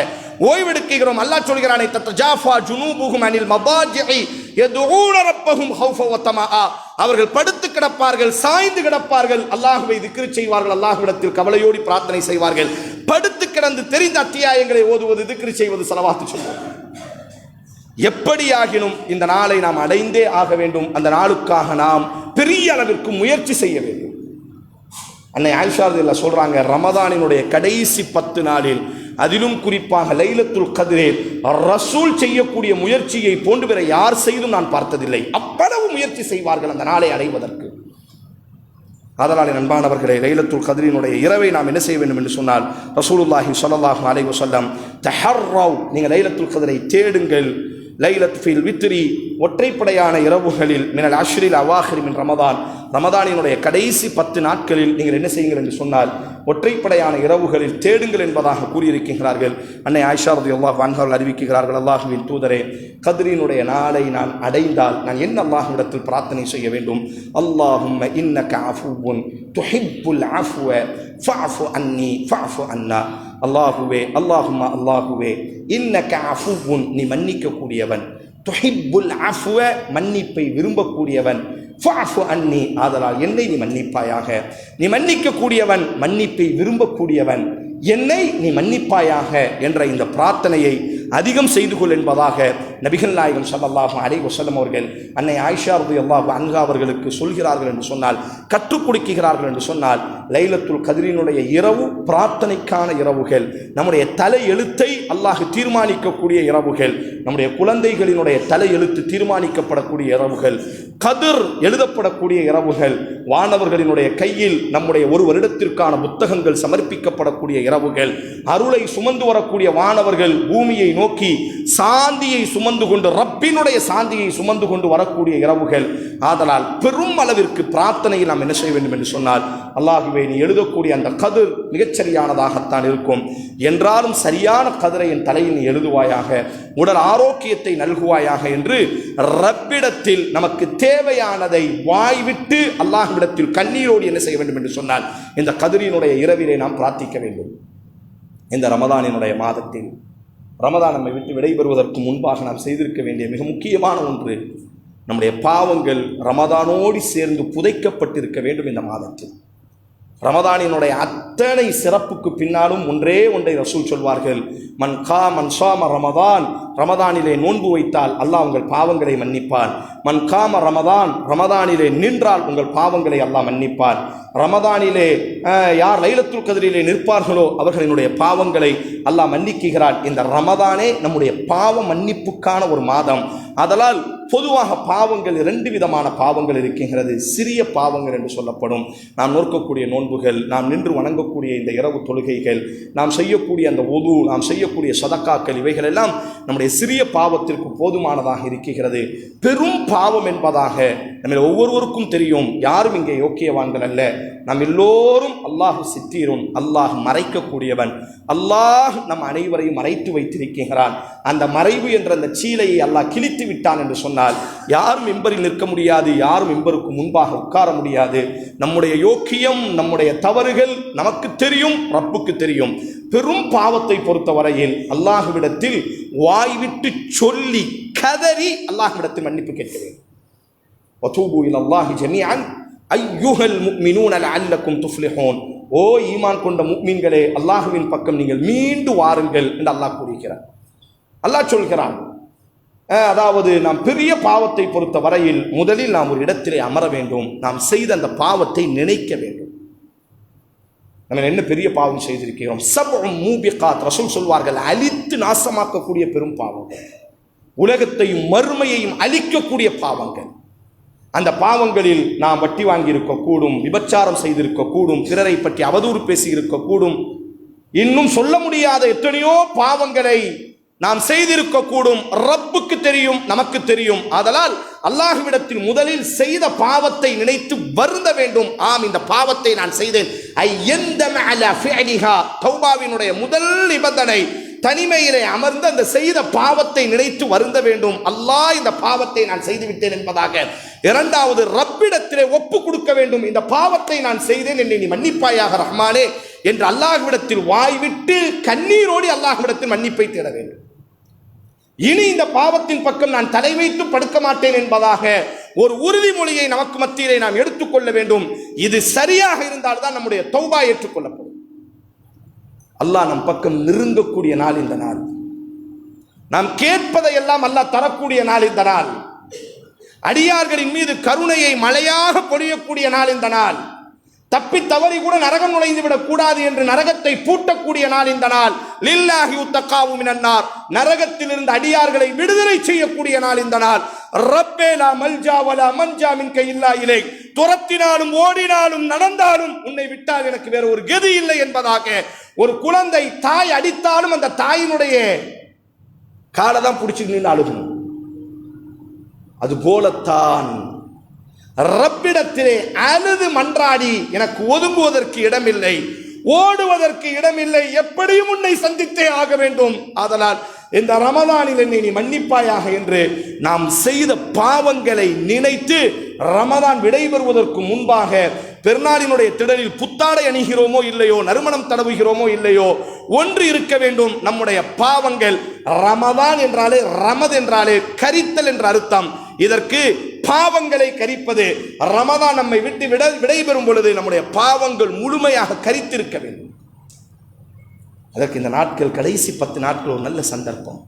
ஓய்வெடுக்கிறோம். அல்லாஹ் சொல்கிறானே, தத்தஜாஃபா ஜுனூபுஹும் அனில் மதாஜிஇ யதுஊன ரப்பஹும் ஹௌஃபன் வ தமஆ. அவர்கள் படுத்து கிடப்பார்கள், சாய்ந்து கிடப்பார்கள், அல்லாஹ்வை திக்ரு செய்வார்கள், அல்லாஹ்விடத்தில் கவலையோடு பிரார்த்தனை செய்வார்கள். படுத்து கிடந்து தெரிந்த அத்தியாயங்களை ஓதுவது, திக்ரு செய்வது, ஸலவாத்து சொல்வது. எப்படியாகினும் இந்த நாளை நாம் அடைந்தே ஆக வேண்டும். அந்த நாளுக்காக நாம் பெரிய அளவிற்கு முயற்சி செய்ய வேண்டும். அன்னை ஆயிஷா ரலியல்லாஹு சொல்றாங்க, ரமதானினுடைய கடைசி 10 நாளில், அதிலும் குறிப்பாக லைலத்துல் கத்ரில் ரசூல் செய்யக்கூடிய முயற்சியை போன்று வேற யார் செய்தும் நான் பார்த்ததில்லை. அவ்வளவு முயற்சி செய்வார்கள் அந்த நாளை அடைவதற்கு. அதனாலே நண்பானவர்களே, லைலத்துல் கத்ரினுடைய இரவை நாம் என்ன செய்ய வேண்டும் என்று சொன்னால், ரசூலுல்லாஹி ஸல்லல்லாஹு அலைஹி வஸல்லம் தஹர்ரவ், நீங்கள் லைலத்துல் கத்ரை தேடுங்கள். லைலத் ஃபில் வித்ரி, ஒற்றைப்படையான இரவுகளில், மினல் அஷ்ரில் அவாஹிர் மின் ரமதான், ரமதானினுடைய கடைசி 10 நாட்களில் நீங்கள் என்ன செய்யுங்கள் என்று சொன்னால், ஒற்றைப்படையான இரவுகளில் தேடுங்கள் என்பதாக கூறியிருக்கிறார்கள். அன்னை ஆயிஷா ரலியல்லாஹு அன்ஹா அறிவிக்கிறார்கள், அல்லாஹ்வின் தூதரே, கத்ரினுடைய நாளை நான் அடைந்தால் நான் என்ன அல்லாஹ்விடத்தில் பிரார்த்தனை செய்ய வேண்டும்? அல்லாஹும்ம இன்னக அஃபுவுன் துஹிப்புல் அஃப்வ ஃபஅஃபு அன்னி ஃபஅஃபு அன்னா. அல்லாஹுவே, அல்லாஹும்ம அல்லாஹுவே, இன்னக அஃபுவுன், நீ மன்னிக்க கூடியவன், துஹிப்புல் அஃப்வ, மன்னிப்பை விரும்பக்கூடியவன், ஃபஅஃபு அன்னி, ஆதலால் என்னை நீ மன்னிப்பாயாக. நீ மன்னிக்க கூடியவன், மன்னிப்பை விரும்பக்கூடியவன், என்னை நீ மன்னிப்பாயாக என்ற இந்த பிரார்த்தனையை அதிகம் செய்து கொள் என்பதாக நபிகள் நாயகம் ஸல்லல்லாஹு அலைஹி வஸல்லம் அவர்கள் அன்னை ஆயிஷா ரலியல்லாஹு அன்ஹா அவர்களுக்கு சொல்கிறார்கள் என்று சொன்னால், கற்றுக் கொடுக்கிறார்கள் என்று சொன்னால், லைலத்துல் கத்ரினுடைய இரவு பிரார்த்தனைக்கான இரவுகள், நம்முடைய தலை எழுத்தை அல்லாஹ் தீர்மானிக்கக்கூடிய இரவுகள், நம்முடைய குழந்தைகளினுடைய தலை எழுத்து தீர்மானிக்கப்படக்கூடிய இரவுகள், கதிர் எழுதப்படக்கூடிய இரவுகள், வானவர்களினுடைய கையில் நம்முடைய ஒரு வருடத்திற்கான புத்தகங்கள் சமர்ப்பிக்கப்படக்கூடிய இரவுகள், அருளை சுமந்து வரக்கூடிய வானவர்கள் பூமியை நோக்கி சாந்தியை சுமந்து கொண்டு, ரப்பினுடைய சாந்தியை சுமந்து கொண்டு வரக்கூடிய இரவுகள். ஆதலால் பெரும் அளவிற்கு பிரார்த்தனையில் நாம் என்ன செய்ய வேண்டும் என்று சொன்னால், அல்லாஹுவே, நீ எழுதக்கூடிய அந்த கதிர் மிகச்சரியானதாகத்தான் இருக்கும் என்றாலும் சரியான கதிரை என் தலையில் நீ எழுதுவாயாக, உடல் ஆரோக்கியத்தை நல்குவாயாக என்று ரப்பிடத்தில் நமக்கு தேவையானதை வாய்விட்டு அல்லாஹ்விடத்தில் கண்ணீரோடு என்ன செய்ய வேண்டும் என்று சொன்னால், இந்த கதிரினுடைய இரவிலே நாம் பிரார்த்திக்க வேண்டும். இந்த ரமதானினுடைய மாதத்தில், ரமதான் நம்மை விட்டு விடைபெறுவதற்கு முன்பாக நாம் செய்திருக்க வேண்டிய மிக முக்கியமான ஒன்று, நம்முடைய பாவங்கள் ரமதானோடு சேர்ந்து புதைக்கப்பட்டிருக்க வேண்டும். இந்த மாதத்தில் ரமதானினுடைய அத்தனை சிறப்புக்கு பின்னாலும் ஒன்றே ஒன்றை ரசூல் சொல்வார்கள், மன் சாம ரமதான், ரமதானிலே நோன்பு வைத்தால் அல்லாஹ் உங்கள் பாவங்களை மன்னிப்பான். மன் காம ரமதான், ரமதானிலே நின்றால் உங்கள் பாவங்களை அல்லாஹ் மன்னிப்பான். ரமதானிலே யார் லைலத்துல் கத்ரிலே நிற்பார்களோ அவர்களினுடைய பாவங்களை அல்லாஹ் மன்னிக்கிறான். இந்த ரமதானே நம்முடைய பாவ மன்னிப்புக்கான ஒரு மாதம். அதனால் பொதுவாக பாவங்கள் 2 விதமான பாவங்கள் இருக்கின்றது. சிறிய பாவங்கள் என்று சொல்லப்படும், நாம் நோக்கக்கூடிய நோன்புகள், நாம் நின்று வணங்கக்கூடிய இந்த இரவு தொழுகைகள், நாம் செய்யக்கூடிய அந்த ஒது, நாம் செய்யக்கூடிய சதக்காக்கள், இவைகள் எல்லாம் நம்முடைய சிறிய பாவத்திற்கு போதுமானதாக இருக்கிறது. பெரும் பாவம் என்பதாக நம்ம ஒவ்வொருவருக்கும் தெரியும். யாரும் இங்கே யோக்கியவான்கள் அல்ல. நாம் எல்லோரும் அல்லாஹ் சித்தீரும், அல்லாஹ் மறைக்கக்கூடியவன். அல்லாஹ் நம் அனைவரையும் மறைத்து வைத்திருக்கிறான். அந்த மறைவு என்ற அந்த சீலையை அல்லாஹ் கிழித்து விட்டான் என்று சொன்னால் யாரும் மெம்பரில் நிற்க முடியாது, யாரும் மெம்பருக்கு முன்பாக உட்கார முடியாது. நம்முடைய யோக்கியம், நம்முடைய தவறுகள் நமக்கு தெரியும், ரப்புக்கு தெரியும். பெரும் பாவத்தை பொறுத்தவரையில் அல்லாஹ்விடத்தில் வாய்விட்டு சொல்லி கதறி அல்லாஹ்விடத்தில் மன்னிப்பு கேட்க வேண்டும். வதூபு இலல்லாஹி ஜமீஅன் அய்யுஹல் முஃமினூன லஅல்லக்கும் துஃப்லிஹூன். ஓ ஈமான் கொண்ட முஃமின்களே, அல்லாஹ்வின் பக்கம் நீங்கள் மீண்டு வாருங்கள் என்று அல்லாஹ் கூறுகிறார். அல்லாஹ் சொல்கிறான், அதாவது நாம் பெரிய பாவத்தை பொறுத்த வரையில் முதலில் நாம் ஒரு இடத்திலே அமர வேண்டும். நாம் செய்த அந்த பாவத்தை நினைக்க வேண்டும். நம்ம என்ன பெரிய பாவம் செய்திருக்கிறோம்? சப்உ மூபிகாத், ரசூல் சொல்வார்கள், அழித்து நாசமாக்கக்கூடிய பெரும் பாவங்கள், உலகத்தையும் மறுமையையும் அழிக்கக்கூடிய பாவங்கள். அந்த பாவங்களில் நாம் வட்டி வாங்கியிருக்க கூடும், விபச்சாரம் செய்திருக்க கூடும், பிறரை பற்றி அவதூறு பேசியிருக்க கூடும், இன்னும் சொல்ல முடியாத எத்தனையோ பாவங்களை நாம் செய்திருக்க கூடும். ரப்புக்கு தெரியும், நமக்கு தெரியும். ஆதலால் அல்லாஹ்விடத்தில் முதலில் செய்த பாவத்தை நினைத்து வருந்த வேண்டும். ஆம், இந்த பாவத்தை நான் செய்தேன். தௌபாவினுடைய முதல் நிபந்தனை தனிமையிலே அமர்ந்து அந்த செய்த பாவத்தை நினைத்து வருந்த வேண்டும். அல்லாஹ், இந்த பாவத்தை நான் செய்துவிட்டேன் என்பதாக. இரண்டாவது, ரப்பிடத்திலே ஒப்பு கொடுக்க வேண்டும். இந்த பாவத்தை நான் செய்தேன், என்னை நீ மன்னிப்பாயாக ரஹ்மானே என்று அல்லாஹ்விடத்தில் வாய்விட்டு கண்ணீரோடி அல்லாஹ்விடத்தில் மன்னிப்பை தேட வேண்டும். இனி இந்த பாவத்தின் பக்கம் நான் தலை வைத்து படுக்க மாட்டேன் என்பதாக ஒரு உறுதிமொழியை நமக்கு மத்தியிலே நாம் எடுத்துக்கொள்ள வேண்டும். இது சரியாக இருந்தால்தான் நம்முடைய தௌபா ஏற்றுக்கொள்ளப்படும். அல்லாஹ் நம் பக்கம் நெருங்கக்கூடிய நாள் இந்த நாள். நாம் கேட்பதை எல்லாம் அல்லாஹ் தரக்கூடிய நாள் இந்த நாள். அடியார்களின் மீது கருணையை மழையாக பொழியக்கூடிய நாள் இந்த நாள். தப்பி தவறி கூட நரகம் நுழைந்து விடக் கூடாது என்று நரகத்தை பூட்டக்கூடிய நாள் இந்த நாள். லில்லாஹி உத்தகாவு மினன்னார், நரகத்திலிருந்து அடியார்களை விடுதலை செய்யக்கூடிய நாள் இந்த நாள். ரப்பே லா மல்ஜா வலா மன்ஜா மின்க இல்லா இலைக், துரத்தினாலும் ஓடினாலும் நடந்தாலும் உன்னை விட்டால் எனக்கு வேற ஒரு கதி இல்லை என்பதாக. ஒரு குழந்தை தாய் அடித்தாலும் அந்த தாயினுடைய காலை தான் பிடிச்சிட்டு நின்று அழுகணும். அது போலத்தான் ரப்பிடத்திலே அழுது மன்றாடி எனக்கு ஒதுங்குவதற்கு இடமில்லை, ஓடுவதற்கு இடமில்லை, எப்படியும் உன்னை சந்தித்தே ஆக வேண்டும். அதனால் இந்த ரமதானில் என்னை நீ மன்னிப்பாயாக என்று நாம் செய்த பாவங்களை நினைத்து ரமதான் விடைபெறுவதற்கு முன்பாக பெருநாளினுடைய திடலில் புத்தாடை அணிகிறோமோ இல்லையோ, நறுமணம் தடவுகிறோமோ இல்லையோ, ஒன்று இருக்க வேண்டும், நம்முடைய பாவங்கள். ரமதான் என்றாலே, ரமத் என்றாலே கரித்தல் என்ற அர்த்தம். இதற்கு பாவங்களை கரிப்பது. ரமதான் நம்மை விட்டு விடைபெறும் பொழுது நம்முடைய பாவங்கள் முழுமையாக கரித்திருக்க வேண்டும். அதற்கு இந்த நாட்கள், கடைசி 10 நாட்கள் ஒரு நல்ல சந்தர்ப்பம்.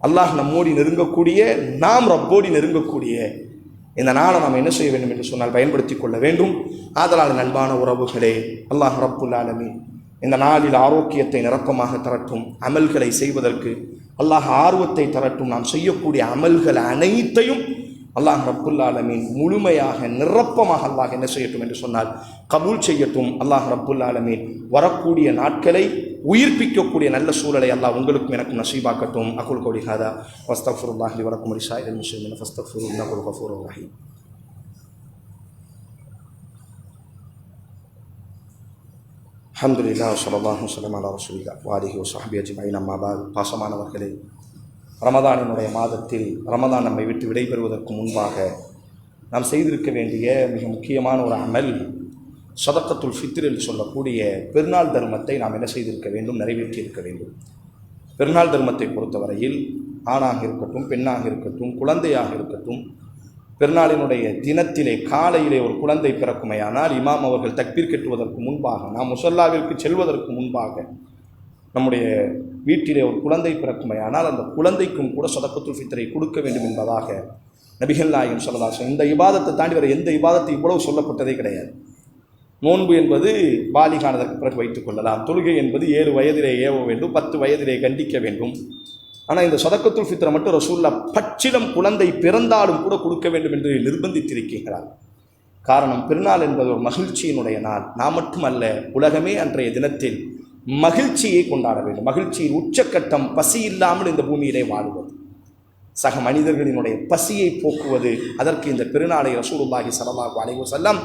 அல்லாஹ் நம்மோடி நெருங்கக்கூடிய, நாம் ரப்போடி நெருங்கக்கூடிய இந்த நாளை நாம் என்ன செய்ய வேண்டும் என்று சொன்னால் பயன்படுத்தி கொள்ள வேண்டும். ஆதலால் அன்பான உறவுகளே, அல்லாஹ் ரப்புல் ஆலமீன் இந்த நாளில் ஆரோக்கியத்தை நிரப்பமாக தரட்டும். அமல்களை செய்வதற்கு அல்லாஹ் ஆர்வத்தை தரட்டும். நாம் செய்யக்கூடிய அமல்கள் அனைத்தையும் அல்லாஹ் ரப்புல் ஆலமீன் முழுமையாக நிரப்பமாக அல்லாஹ் என்ன செய்யட்டும் என்று சொன்னால் கபூல் செய்யட்டும். அல்லாஹ் ரப்புல் ஆலமீன் வரக்கூடிய நாட்களை உயிர்ப்பிக்கக்கூடிய நல்ல சூழலை அல்லாஹ் உங்களுக்கும் எனக்கும் நசீபாக்கட்டும். அகுல் கௌலி ஹாதா வஸ்தக்ஃபிருல்லாஹி லி வலக்கும் வலிசாயிரில் முஸ்லிமீன ஃபஸ்தக்ஃபிருஹு இன்னஹு கஃபூருர் ரஹீம். அல்ஹம்துலில்லாஹ் ஸல்லல்லாஹு அலைஹி அலா ரசூலில்லாஹ் வ ஆலிஹி வ ஸஹ்பிஹி அஜ்மஈன். அம்மா பஅத். பாசமானவர்களே, ரமதானினுடைய மாதத்தில் ரமதான் நம்மை விட்டு விடைபெறுவதற்கு முன்பாக நாம் செய்திருக்க வேண்டிய மிக முக்கியமான ஒரு அமல் சதக்கத்துல் ஃபித்ர் என்று சொல்லக்கூடிய பெருநாள் தர்மத்தை நாம் என்ன செய்திருக்க வேண்டும், நிறைவேற்றி இருக்க வேண்டும். பெருநாள் தர்மத்தை பொறுத்தவரையில் ஆணாக இருக்கட்டும், பெண்ணாக இருக்கட்டும், குழந்தையாக இருக்கட்டும், பெருநாளினுடைய தினத்திலே காலையிலே ஒரு குழந்தை பிறக்குமையானால் இமாம் அவர்கள் தக்பீர் கட்டுவதற்கு முன்பாக, நாம் முஸல்லாவிற்கு செல்வதற்கு முன்பாக நம்முடைய வீட்டிலே ஒரு குழந்தை பிறக்குமையானால் அந்த குழந்தைக்கும் கூட சதக்கத்துல் ஃபித்ரை கொடுக்க வேண்டும் என்பதாக நபிகள் நாயகம் ஸல்லல்லாஹு அலைஹி வஸல்லம். இந்த இபாதத்தை தாண்டி வேறு எந்த இபாதத்தை இவ்வளவு சொல்லப்பட்டதே கிடையாது. நோன்பு என்பது பாலிகானதற்கு பிறகு வைத்துக் கொள்ளலாம். தொழுகை என்பது 7 வயதிலே ஏவ வேண்டும், 10 வயதிலே கண்டிக்க வேண்டும். ஆனால் இந்த சதக்கத்துல் ஃபித்ரை மட்டும் ரசூலுல்லாஹ் பச்சிலம் குழந்தை பிறந்தாலும் கூட கொடுக்க வேண்டும் என்று நிர்பந்தித்திருக்கிறார். காரணம், பெருநாள் என்பது ஒரு மகிழ்ச்சியினுடைய நாள். நான் மட்டுமல்ல, உலகமே அன்றைய தினத்தில் மகிழ்ச்சியை கொண்டாட வேண்டும். மகிழ்ச்சியின் உச்சக்கட்டம் பசி இல்லாமல் இந்த பூமியிலே வாழுவது, சக மனிதர்களினுடைய பசியை போக்குவது. அதற்கு இந்த பெருநாளை ரசூலுல்லாஹி ஸல்லல்லாஹு அலைஹி வஸல்லம்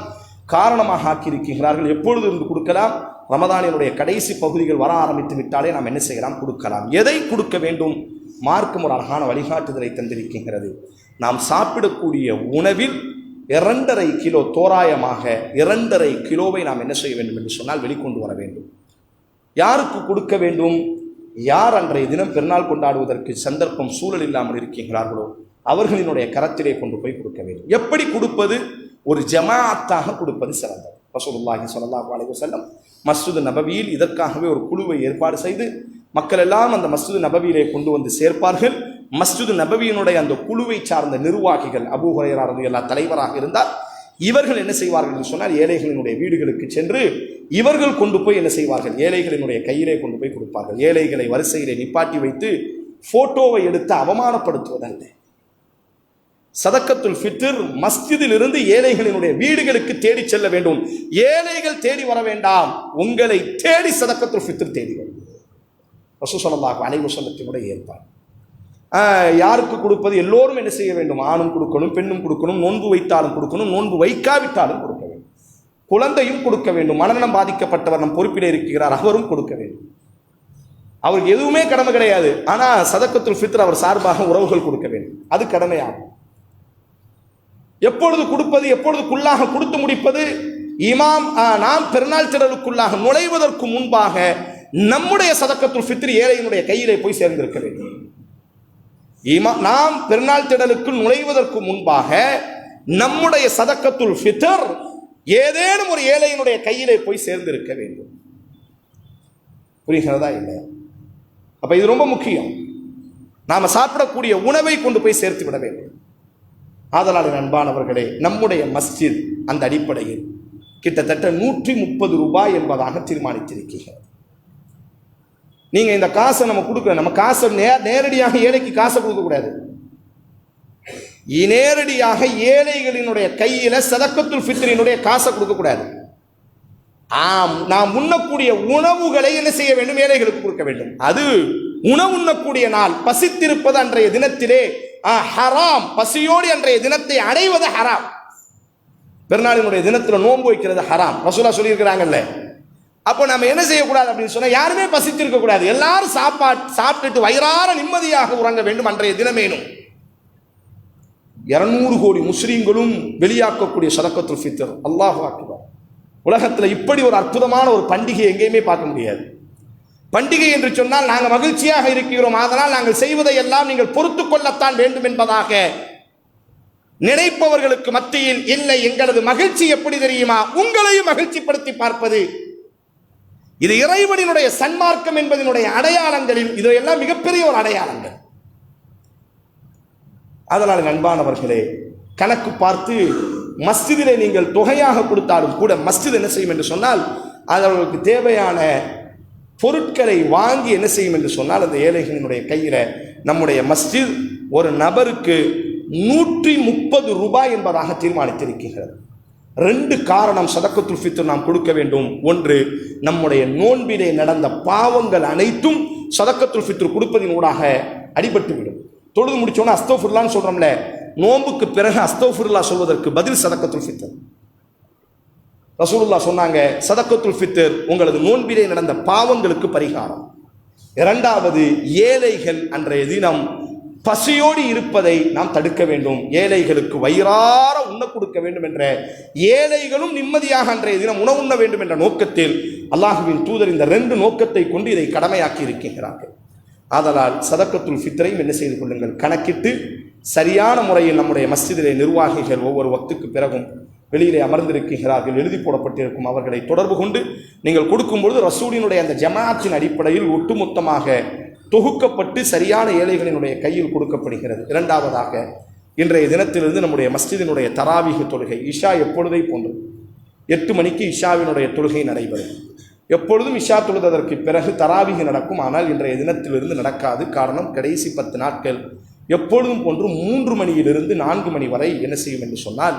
காரணமாக ஆக்கியிருக்கிறார்கள். எப்பொழுது இருந்து கொடுக்கலாம்? ரமதானினுடைய கடைசி பகுதிகள் வர ஆரம்பித்து விட்டாலே நாம் என்ன செய்யலாம், கொடுக்கலாம். எதை கொடுக்க வேண்டும்? மார்க்கம் ஒரு அழகான வழிகாட்டுதலை தந்திருக்கின்றது. நாம் சாப்பிடக்கூடிய உணவில் 2.5 கிலோ, தோராயமாக 2.5 கிலோவை நாம் என்ன செய்ய வேண்டும் என்று சொன்னால் வெளிக்கொண்டு வர வேண்டும். யாருக்கு கொடுக்க வேண்டும்? யார் அன்றைய தினம் பெருநாள் கொண்டாடுவதற்கு சந்தர்ப்பம் சூழல் இல்லாமல் இருக்கின்றார்களோ அவர்களினுடைய கரத்திலே கொண்டு போய் கொடுக்க வேண்டும். எப்படி கொடுப்பது? ஒரு ஜமாஅத்தாக கொடுப்பது சிறந்தது. ரசூலுல்லாஹி ஸல்லல்லாஹு அலைஹி வஸல்லம் மஸ்ஜித் நபவியில் இதற்காகவே ஒரு குழுவை ஏற்பாடு செய்து மக்கள் எல்லாம் அந்த மஸ்ஜித் நபவியிலே கொண்டு வந்து சேர்ப்பார்கள். மஸ்ஜித் நபவியினுடைய அந்த குழுவை சார்ந்த நிர்வாகிகள், அபூ ஹுரைரா ரலியல்லாஹு தலைவராக இருந்தார். இவர்கள் என்ன செய்வார்கள் என்று சொன்னால் ஏழைகளினுடைய வீடுகளுக்கு சென்று இவர்கள் கொண்டு போய் என்ன செய்வார்கள், ஏழைகளினுடைய கையிலே கொண்டு போய் கொடுப்பார்கள். ஏழைகளை வரிசையிலே நிப்பாட்டி வைத்து போட்டோவை எடுத்து அவமானப்படுத்துவதல்ல, சதக்கத்துல் ஃபித்ர் மஸ்ஜிதில் இருந்து ஏழைகளினுடைய வீடுகளுக்கு தேடி செல்ல வேண்டும். ஏழைகள் தேடி வர வேண்டாம், உங்களை தேடி சதக்கத்துல் ஃபித்ர் தேடி வரும். ரசூல் ஸல்லல்லாஹு அலைஹி வஸல்லத்தினுடைய ஏற்பாடு. யாருக்கு கொடுப்பது? எல்லோரும் என்ன செய்ய வேண்டும்? ஆணும் கொடுக்கணும், பெண்ணும் கொடுக்கணும், நோன்பு வைத்தாலும் கொடுக்கணும், நோன்பு வைக்காவிட்டாலும் கொடுக்க வேண்டும், குழந்தையும் கொடுக்க வேண்டும், மனநலம் பாதிக்கப்பட்டவர் நம் பொறுப்பில் இருக்கிறார் அவரும் கொடுக்க வேண்டும். அவருக்கு எதுவுமே கடமை கிடையாது, ஆனால் சதக்கத்துல் ஃபித்ர் அவர் சார்பாக உறவுகள் கொடுக்க வேண்டும், அது கடமையாகும். எப்பொழுது கொடுப்பது, எப்பொழுதுக்குள்ளாக கொடுத்து முடிப்பது? நாம் பெருநாள் திடலுக்குள்ளாக நுழைவதற்கு முன்பாக நம்முடைய சதக்கத்துல் ஃபித்ர் ஏழையினுடைய கையிலே போய் சேர்ந்திருக்க வேண்டும். நாம் பெருநாள் திடலுக்குள் நுழைவதற்கு முன்பாக நம்முடைய சதக்கத்துல் ஃபித்ர் ஏதேனும் ஒரு ஏழையினுடைய கையிலே போய் சேர்ந்திருக்க வேண்டும். புரிகிறதா இல்லையா? அப்ப இது ரொம்ப முக்கியம். நாம சாப்பிடக்கூடிய உணவை கொண்டு போய் சேர்த்து விட வேண்டும். ஆதலால் அன்பானவர்களே, நம்முடைய மஸ்ஜித் அந்த அடிப்படையில் கிட்டத்தட்ட 130 ரூபாய் என்பதாக தீர்மானித்திருக்கிறது. நீங்க இந்த காசை நம்ம கொடுக்க, நம்ம காசை நேரடியாக ஏழைக்கு காசை கொடுக்கக்கூடாது. நேரடியாக ஏழைகளினுடைய கையில சதக்கத்துல் ஃபித்ரினுடைய காசை கொடுக்கக்கூடாது. நாம் உண்ணக்கூடிய உணவுகளை என்ன செய்ய வேண்டும்? ஏழைகளுக்கு கொடுக்க வேண்டும். அது உணவு உண்ணக்கூடிய நாள், பசித்திருப்பது அன்றைய தினத்திலே ஹராம். பசியோடு அன்றைய தினத்தை அடைவது ஹராம். பெருநாளினுடைய தினத்தில் நோன்பு வைக்கிறது ஹராம், ரசூலா சொல்லியிருக்கிறாங்கல்ல. அப்போ நம்ம என்ன செய்யக்கூடாது அப்படின்னு சொன்னா, யாருமே பசித்திருக்க கூடாது, எல்லாரும் சாப்பிட்டுட்டு வயிறார நிம்மதியாக உறங்க வேண்டும் அன்றைய தினமேனும். 200 கோடி முஸ்லீம்களும் வெளியாக்கக்கூடிய சதக்கத்துல் ஃபித்ர். அல்லாஹு அக்பர். உலகத்தில் இப்படி ஒரு அற்புதமான ஒரு பண்டிகை எங்கேயுமே பார்க்க முடியாது. பண்டிகை என்று சொன்னால் நாங்கள் மகிழ்ச்சியாக இருக்கிறோம், அதனால் நாங்கள் செய்வதை எல்லாம் நீங்கள் பொறுத்து கொள்ளத்தான் வேண்டும் என்பதாக நினைப்பவர்களுக்கு மத்தியில், இல்லை, எங்களது மகிழ்ச்சி எப்படி தெரியுமா? உங்களையும் மகிழ்ச்சிப்படுத்தி பார்ப்பது. இது இறைவனினுடைய சன்மார்க்கம் என்பதனுடைய அடையாளங்களில் இதையெல்லாம் மிகப்பெரிய ஒரு அடையாளங்கள். அதனால் அன்பானவர்களே, கணக்கு பார்த்து மஸ்ஜிதிலே நீங்கள் தொகையாக கொடுத்தாலும் கூட மஸ்ஜித் என்ன செய்யும் என்று சொன்னால், அவர்களுக்கு தேவையான பொருட்களை வாங்கி என்ன செய்யும் என்று சொன்னால், அந்த ஏழைகளினுடைய கையில் நம்முடைய மஸ்ஜித் ஒரு நபருக்கு 130 ரூபாய் என்பதாக தீர்மானித்திருக்கிறது. 2 காரணம் சதக்கத்துல் ஃபித்ர் நாம் கொடுக்க வேண்டும். ஒன்று, நம்முடைய நோன்பிலே நடந்த பாவங்கள் அனைத்தும் சதக்கத்துல் ஃபித்ர் கொடுப்பதின் ஊடாக அடிபட்டுவிடும். தொழுது முடிச்சோன்னா அஸ்தோஃபிருல்லான்னு சொல்றோம்ல, நோன்புக்கு பிறகு அஸ்தோஃபிருல்லா சொல்வதற்கு பதில் சதக்கத்துல் ஃபித்ர். ரசூலுல்லாஹ் சொன்னாங்க, சதக்கத்துல் ஃபித்ர் உங்களது நோன்பிலே நடந்த பாவங்களுக்கு பரிகாரம். இரண்டாவது, ஏழைகள் அன்றைய தினம் பசியோடு இருப்பதை நாம் தடுக்க வேண்டும். ஏழைகளுக்கு வயிறார உண்ண கொடுக்க வேண்டும் என்ற, ஏழைகளும் நிம்மதியாக அன்றைய தினம் உணவு உண்ண வேண்டும் என்ற நோக்கத்தில் அல்லாஹுவின் தூதர் இந்த 2 நோக்கத்தை கொண்டு இதை கடமையாக்கி இருக்கிறார்கள். ஆதலால் சதக்கத்துல் ஃபித்ரையும் என்ன செய்து கொள்ளுங்கள், கணக்கிட்டு சரியான முறையில் நம்முடைய மஸ்ஜிதிலே நிர்வாகிகள் ஒவ்வொரு வக்துக்கு பிறகும் வெளியிலே அமர்ந்திருக்கிறார்கள், எழுதி போடப்பட்டிருக்கும், அவர்களை தொடர்பு கொண்டு நீங்கள் கொடுக்கும்பொழுது ரசூலினுடைய அந்த ஜமாஅத்தின் அடிப்படையில் ஒட்டுமொத்தமாக தொகுக்கப்பட்டு சரியான ஏழைகளினுடைய கையில் கொடுக்கப்படுகிறது. இரண்டாவதாக, இன்றைய தினத்திலிருந்து நம்முடைய மஸ்ஜிதினுடைய தராவீஹ் தொழுகை இஷா எப்பொழுதை போன்று 8 மணிக்கு இஷாவினுடைய தொழுகை நடைபெறும். எப்பொழுதும் இஷா தொழுதற்கு பிறகு தராவீஹ் நடக்கும். ஆனால் இன்றைய தினத்திலிருந்து நடக்காது. காரணம், கடைசி 10 நாட்கள் எப்பொழுதும் போன்று 3 மணியிலிருந்து 4 மணி வரை என்ன செய்யும் என்று சொன்னால்,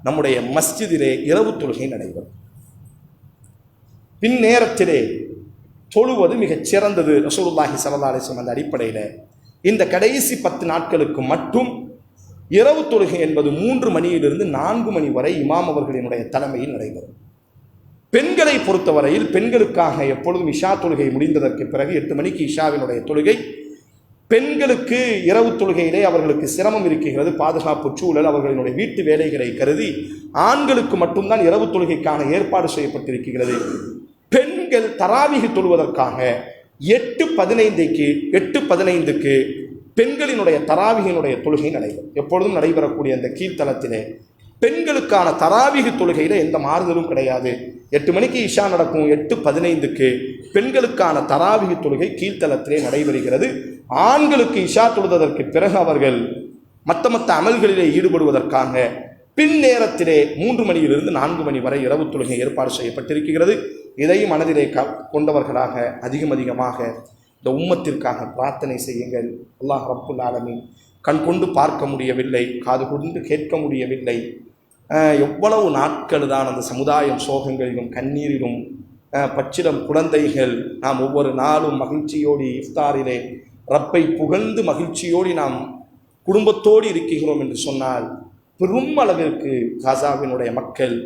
நம்முடைய மஸ்ஜிதிலே இரவு தொழுகை நடைபெறும். பின் நேரத்திலே தொழுவது மிகச் சிறந்தது. ரசூலுல்லாஹி ஸல்லல்லாஹு அலைஹி வஸல்லம் அந்த அடிப்படையில் இந்த கடைசி 10 நாட்களுக்கு மட்டும் இரவு தொழுகை என்பது 3 மணியிலிருந்து 4 மணி வரை இமாம் அவர்களினுடைய தலைமையில் நடைபெறும். பெண்களை பொறுத்தவரையில் பெண்களுக்காக எப்பொழுதும் இஷா தொழுகை முடிந்ததற்கு பிறகு 8 மணிக்கு இஷாவினுடைய தொழுகை. பெண்களுக்கு இரவு தொழுகையிலே அவர்களுக்கு சிரமம் இருக்கிறது, பாதுகாப்பு சூழல், அவர்களினுடைய வீட்டு வேலைகளை கருதி ஆண்களுக்கு மட்டும்தான் இரவு தொழுகைக்கான ஏற்பாடு செய்யப்பட்டிருக்கிறது. பெண்கள் தராவீஹ் தொழுவதற்காக 8:15க்கு பெண்களினுடைய தராவீஹினுடைய தொழுகை நடைபெறும். எப்பொழுதும் நடைபெறக்கூடிய அந்த கீழ்த்தளத்திலே பெண்களுக்கான தராவீஹ் தொழுகையில் எந்த மாறுதலும் கிடையாது. 8 மணிக்கு இஷா நடக்கும், 8:15க்கு பெண்களுக்கான தராவீஹ் தொழுகை கீழ்த்தளத்திலே நடைபெறுகிறது. ஆண்களுக்கு இஷா தொழுதற்கு பிறகு அவர்கள் மற்ற அமல்களிலே ஈடுபடுவதற்காக பின் நேரத்திலே 3 மணியிலிருந்து 4 மணி வரை இரவு தொழுகை ஏற்பாடு செய்யப்பட்டிருக்கிறது. இதையும் மனதிலே கொண்டவர்களாக அதிகமாக இந்த உம்மத்திற்காக பிரார்த்தனை செய்யுங்கள். அல்லாஹ் ரப்புல் ஆலமீன் கண் கொண்டு பார்க்க முடியவில்லை, காது கொண்டு கேட்க முடியவில்லை. எவ்வளவு நாட்கள் தான் அந்த சமுதாயம் சோகங்களிலும் கண்ணீரிலும், பச்சிலம் குழந்தைகள். நாம் ஒவ்வொரு நாளும் மகிழ்ச்சியோடு இஃப்தாரிலே ரப்பை புகழ்ந்து மகிழ்ச்சியோடு நாம் குடும்பத்தோடு இருக்கிறோம் என்று சொன்னால், பெரும் அளவிற்கு காசாவினுடைய மக்கள்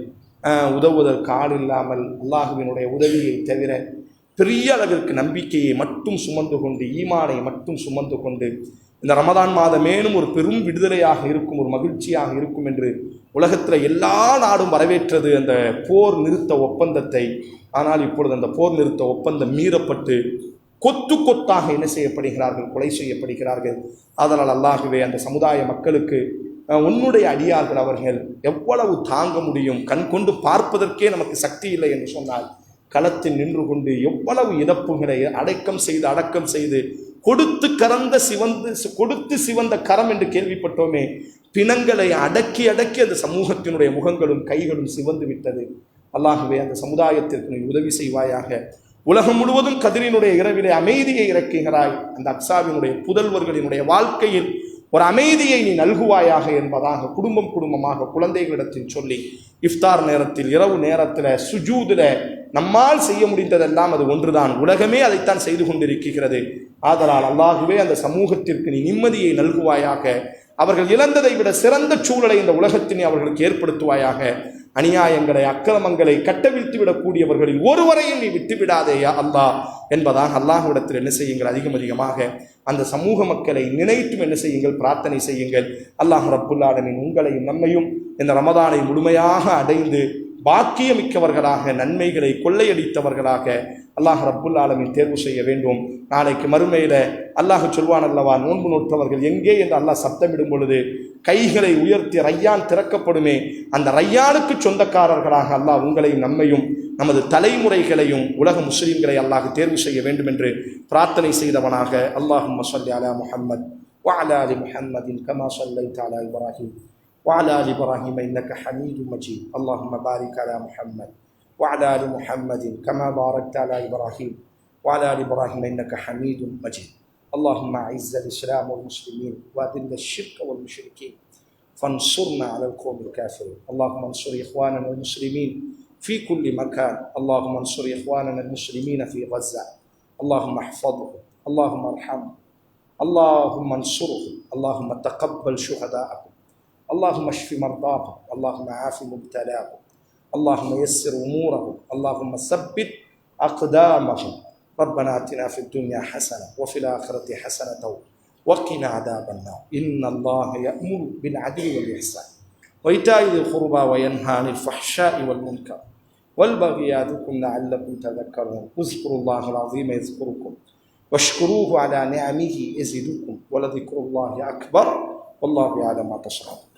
உதவுவதற்கு ஆள் இல்லாமல் அல்லாஹுவினுடைய உதவியை தவிர பெரிய அளவிற்கு நம்பிக்கையை மட்டும் சுமந்து கொண்டு, ஈமானை மட்டும் சுமந்து கொண்டு, இந்த ரமதான் மாதமேனும் ஒரு பெரும் விடுதலையாக இருக்கும், ஒரு மகிழ்ச்சியாக இருக்கும் என்று உலகத்தில் எல்லா நாடும் வரவேற்றது அந்த போர் நிறுத்த ஒப்பந்தத்தை. ஆனால் இப்பொழுது அந்த போர் நிறுத்த ஒப்பந்தம் மீறப்பட்டு கொத்து கொத்தாக என்ன செய்யப்படுகிறார்கள்? கொலை செய்யப்படுகிறார்கள். அதனால் அல்லாஹுவே அந்த சமுதாய மக்களுக்கு உன்னுடைய அடியார்கள் அவர்கள் எவ்வளவு தாங்க முடியும்? கண் கொண்டு பார்ப்பதற்கே நமக்கு சக்தி இல்லை என்று சொன்னால், களத்தில் நின்று கொண்டு எவ்வளவு இழப்புகளை அடக்கம் செய்து கொடுத்து சிவந்த கரம் என்று கேள்விப்பட்டோமே, பிணங்களை அடக்கி அந்த சமூகத்தினுடைய முகங்களும் கைகளும் சிவந்து விட்டது. அல்லாஹுவே அந்த சமுதாயத்திற்கு நீ உதவி செய்வாயாக. உலகம் முழுவதும் கதிரினுடைய இரவிலே அமைதியை இறக்குகிறாய். அந்த அக்ஸாவினுடைய புதல்வர்களினுடைய வாழ்க்கையில் ஒரு அமைதியை நீ நல்குவாயாக என்பதாக குடும்பமாக குழந்தைகளிடத்தில் சொல்லி, இஃப்தார் நேரத்தில் இரவு நேரத்தில் சுஜூதில் நம்மால் செய்ய முடிந்ததெல்லாம் அது ஒன்றுதான். உலகமே அதைத்தான் செய்து கொண்டிருக்கிறது. ஆதலால் அல்லாஹுவே அந்த சமூகத்திற்கு நீ நிம்மதியை நல்குவாயாக. அவர்கள் இழந்ததை விட சிறந்த சூழலை இந்த உலகத்தினை அவர்களுக்கு ஏற்படுத்துவாயாக. அநியாயங்களை அக்கிரமங்களை கட்டவிழ்த்து விடக்கூடியவர்களில் ஒருவரையும் நீ விட்டுவிடாதேயா அல்லாஹ் என்பதாக அல்லாஹ்விடத்தில் என்ன செய்யுங்கள்? அதிகமாக அந்த சமூக மக்களை நினைத்தும் என்ன செய்யுங்கள்? பிரார்த்தனை செய்யுங்கள். அல்லாஹ் ரப்புல் ஆலமீன் உங்களையும் நம்மையும் இந்த ரமதானை முழுமையாக அடைந்து பாக்கியமிக்கவர்களாக, நன்மைகளை கொள்ளையடித்தவர்களாக அல்லாஹ் ரப்புல் ஆலமீன் தேர்வு செய்ய வேண்டும். நாளைக்கு மறுமையில அல்லாஹ் சொல்வான் அல்லவா, நோன்பு நோற்றவர்கள் எங்கே என்று அல்லாஹ் சப்தமிடும் பொழுது கைகளை உயர்த்தி ரையான் திறக்கப்படுமே, அந்த ரையானுக்கு சொந்தக்காரர்களாக அல்லாஹ் உங்களையும் நம்மையும் நமது தலைமுறைகளையும் உலக முஸ்லிம்களை அல்லாஹ் தேர்வு செய்ய வேண்டும் என்று பிரார்த்தனை செய்தவனாக அல்லாஹும்ம ஸல்லி அலா முஹம்மத் வ அலா ஆலி முஹம்மதின் கமா ஸல்லைத அலா இப்ராஹீம் وعلى آل إبراهيم إنك حميد مجيد. اللهم بارك على محمد وعلى آل محمد كما باركت على إبراهيم وعلى آل إبراهيم إنك حميد مجيد. اللهم أعز الإسلام والمسلمين وأذل الشرك والمشركين فانصرنا على القوم الكافرين. اللهم انصر إخواننا المسلمين في كل مكان. اللهم انصر إخواننا المسلمين في غزة. اللهم احفظهم، اللهم ارحمهم، اللهم انصرهم، اللهم تقبل شهداءهم، اللهم اشف مرضاهم، اللهم عاف مبتلاهم، اللهم يسر امورهم، اللهم ثبت اقدامهم. ربنا اتنا في الدنيا حسنه وفي الاخره حسنه وقنا عذاب النار. ان الله يأمر بالعدل والاحسان وايتاء ذي القربى وينهى عن الفحشاء والمنكر والبغي يعظكم لعلكم تذكرون. اذكروا الله العظيم يذكركم واشكروه على نعمه يزدكم ولذكر الله اكبر والله يعلم ما تصنعون.